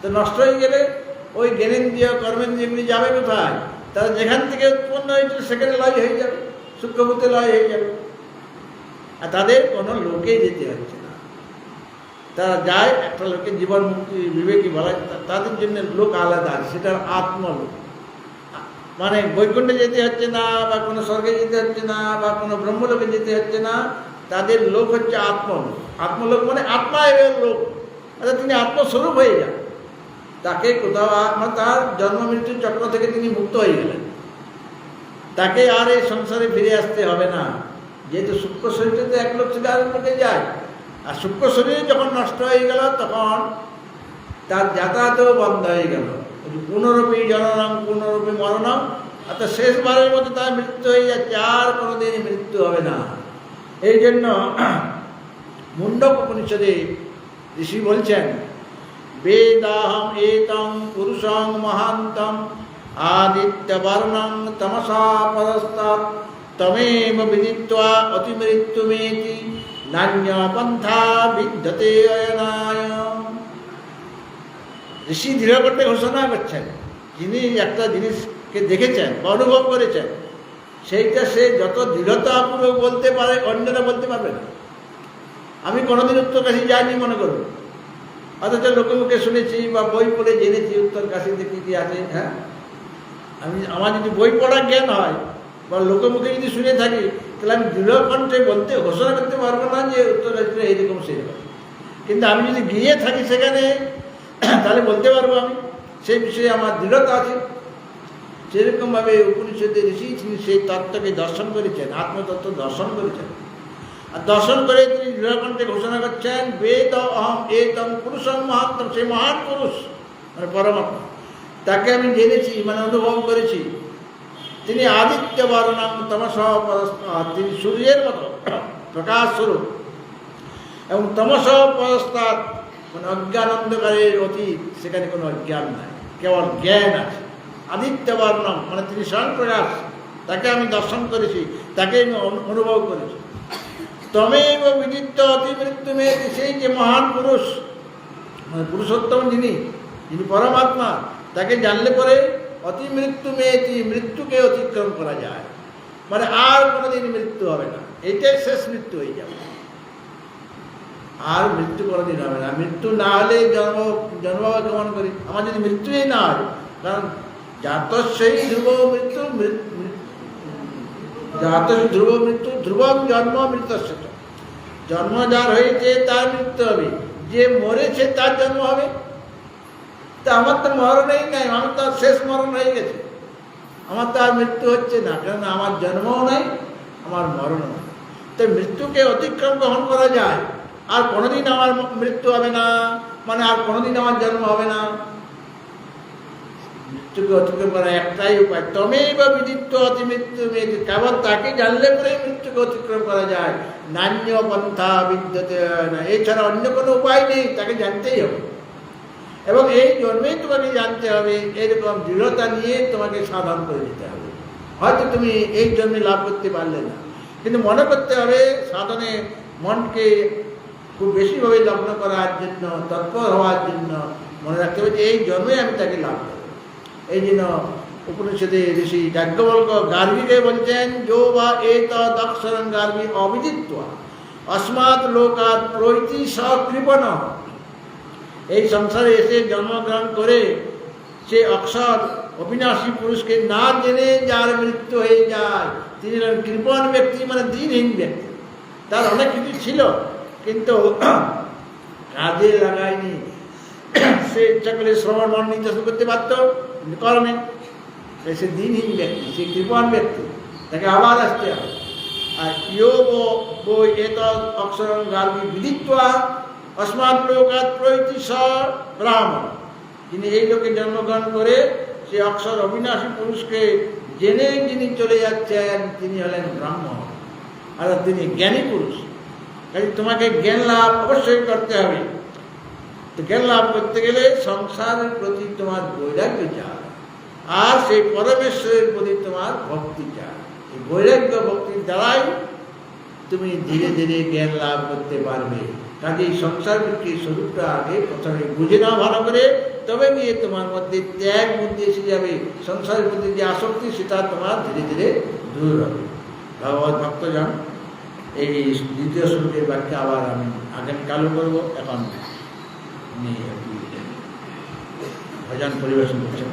তো নষ্ট হয়ে গেলে ওই জ্ঞানেন্দ্রিয়, কর্মেন্দ্রিয়গুলি যাবে কোথায়? তারা যেখান থেকে উৎপন্ন হয়েছিল সেখানে লয় হয়ে যাবে, সূক্ষ্মভূতে লয় হয়ে যাবে। আর তাদের কোনো লোকে যেতে হচ্ছে না, তারা যায় একটা লোকের জীবন মুক্তি বিবেকী বলা, তাদের জন্য লোক আলাদা আছে, সেটার আত্মলোক। মানে বৈকুণ্ঠে যেতে হচ্ছে না, বা কোনো স্বর্গে যেতে হচ্ছে না, বা কোনো ব্রহ্মলোকে যেতে হচ্ছে না। তাদের লোক হচ্ছে আত্মলোক। আত্মলোক মানে আত্মা এর লোক, অর্থাৎ তিনি আত্মস্বরূপ হয়ে যান। তাকে কোথাও মানে তার জন্ম মৃত্যুর চক্র থেকে তিনি মুক্ত হয়ে গেলেন, তাকে আর এই সংসারে ফিরে আসতে হবে না। যেহেতু সূক্ষ্ম শরীরটা তো এক লোক থেকে আরেক লোকে যায়, আর সূক্ষ্ম শরীর যখন নষ্ট হয়ে গেল তখন তার যাতায়াতও বন্ধ হয়ে গেল। পুনরূপী জননম পুনরূপী মরণম, অর্থাৎ শেষবারের মতো তার মৃত্যু হয়ে যাচ্ছে, আর কোনোদিনই মৃত্যু হবে না। এই জন্য মুন্ডক উপনিষদে ঋষি বলছেন, বেদাহম এতং পুরুষং মহান্তম আদিত্যবর্ণং তমসা পরস্তাৎ তমেব বিদিত্বা অতিমৃত্যুমেতি নান্য পন্থা বিদ্যতে অয়নায়। ঋষি দৃঢ় করতে ঘোষণা করছেন, যিনি একটা জিনিসকে দেখেছেন বা অনুভব করেছেন সেইটা সে যত দৃঢ়তাপূর্বক বলতে পারে অন্যরা বলতে পারবে না। আমি কোনোদিন উত্তরকাশী যাইনি মনে করব, অথচ লোকে মুখে শুনেছি বা বই পড়ে জেনেছি উত্তর কাশীতে কী কী আছে। হ্যাঁ, আমার যদি বই পড়ার জ্ঞান হয় বা লোকে মুখে যদি শুনে থাকি, তাহলে আমি দৃঢ় কণ্ঠে বলতে ঘোষণা করতে পারবো না যে উত্তর কাশীতে এইরকম সেরকম। কিন্তু আমি যদি গিয়ে থাকি সেখানে, তাহলে বলতে পারবো আমি, সেই বিষয়ে আমার দৃঢ়তা আছে। সেরকমভাবে উপনিষদের ঋষি তিনি সেই তত্ত্বকে দর্শন করেছেন, আত্মতত্ত্ব দর্শন করেছেন। আর দর্শন করে তিনি দৃঢ়কণ্ঠে ঘোষণা করছেন, বেদ অহম এতম পুরুষম মহাত্ম, সেই মহান পুরুষ মানে পরমাত্মা, তাকে আমি জেনেছি মানে অনুভব করেছি। তিনি আদিত্য বর্ণম তমস, তিনি সূর্যের মতো প্রকাশ স্বরূপ, এবং তমস পরস্তাৎ মানে অজ্ঞান অন্ধকারের অতীত, সেখানে কোনো অজ্ঞান নাই, কেবল জ্ঞান আছে। আদিত্য বর্ণম মানে তিনি স্বয়ং প্রকাশ, তাকে আমি দর্শন করেছি, তাকে আমি অনুভব করেছি। তমেব বিদিত্য অতিমৃত্যু মেয়েতি, সেই যে মহান পুরুষ মানে পুরুষোত্তম যিনি পরমাত্মা, তাকে জানলে পরে অতিমৃত্যু মেয়েতি, মৃত্যুকে অতিক্রম করা যায়, মানে আর কোনোদিন মৃত্যু হবে না, এইটাই শেষ মৃত্যু হয়ে যাবে, আর মৃত্যু কোনোদিন হবে না। মৃত্যু না হলে জন্ম গমন করি, আমার যদি মৃত্যুই না হয়, কারণ জাতস্যই ধ্রুব মৃত্যু, ধ্রুব মৃত্যু, ধ্রুবম জন্ম মৃত্যুস্য, জন্ম যার হয়েছে তার মৃত্যু হবে, যে মরেছে তার জন্ম হবে। তা আমার তো মরণই নাই, আমার তো শেষ মরণ হয়ে গেছে, আমার তো আর মৃত্যু হচ্ছে না, কারণ আমার জন্মও নাই, আমার মরণও নাই। তো মৃত্যুকে অতিক্রম গ্রহণ করা যায়, আর কোনোদিন আমার মৃত্যু হবে না, মানে আর কোনোদিন আমার জন্ম হবে না। মৃত্যুকে অতিক্রম করার একটাই উপায়, তমেব বিদিত্য অতিমৃত্যু মেয়েতি, কেবল তাকে জানলে পরে মৃত্যুকে অতিক্রম করা যায়। নান্য পন্থা বিদ্যতে না, এছাড়া অন্য কোনো উপায় নেই, তাকে জানতেই হবে, এবং এই জন্মেই তোমাকে জানতে হবে। এরকম দৃঢ়তা নিয়ে তোমাকে সাধন করে দিতে হবে। হয়তো তুমি এই জন্মে লাভ করতে পারলে না, কিন্তু মনে করতে হবে সাধনে মনকে খুব বেশিভাবে লগ্ন করার জন্য, তৎপর হওয়ার জন্য মনে রাখতে হবে যে এই জন্মে আমি তাকে লাভ করব। এই জন্য উপনিষদে ঋষি যাজ্ঞবল্ক্য গার্গীকে বলছেন, যো বা এতদক্ষরং গার্গী অবিদিত্বা অস্মাৎ লোকাৎ প্রৈতি সকৃপণ। এই সংসারে এসে জন্মগ্রহণ করে সে অক্ষর অবিনাশী পুরুষকে না জেনে যার মৃত্যু হয়ে যায়, তিনি হলেন কৃপণ ব্যক্তি, মানে দিনহীন ব্যক্তি। তার অনেক কিছু ছিল কিন্তু কাজে লাগায়নি। সে ইচ্ছা করলে শ্রবণ মন নির্দেশন করতে পারত, কিন্তু করেনি। সে দিনহীন ব্যক্তি, সে কৃপণ ব্যক্তি, তাকে আবার আসতে হবে। আর ইয়ো বই এত অক্ষর গার্গী বিদিত্বা অস্মাৎ লোকাৎ প্রৈতি স ব্রাহ্মণ, তিনি এই লোকে জন্মগ্রহণ করে সে অক্ষর অবিনাশী পুরুষকে জেনে যিনি চলে যাচ্ছেন, তিনি হলেন ব্রাহ্মণ, আর তিনি জ্ঞানী পুরুষ। কাজে তোমাকে জ্ঞান লাভ অবশ্যই করতে হবে। তো জ্ঞান লাভ করতে গেলে সংসারের প্রতি তোমার বৈরাগ্য চাই, আর সেই পরমেশ্বরের প্রতি তোমার ভক্তি চাই। এই বৈরাগ্য ভক্তির দ্বারাই তুমি ধীরে ধীরে জ্ঞান লাভ করতে পারবে। কাজে এই সংসার বৃত্তির স্বরূপটা আগে প্রথমে বুঝে নাও ভালো করে, তবে গিয়ে তোমার মধ্যে ত্যাগ বুদ্ধি এসে যাবে। সংসারের প্রতি যে আসক্তি, সেটা তোমার ধীরে ধীরে দূর হবে। ভগবত ভক্তজন, এই দ্বিতীয় শ্লোকের ব্যাখ্যা আবার আমি আগামীকালও করবো। এখন ভজন পরিবেশন করছেন।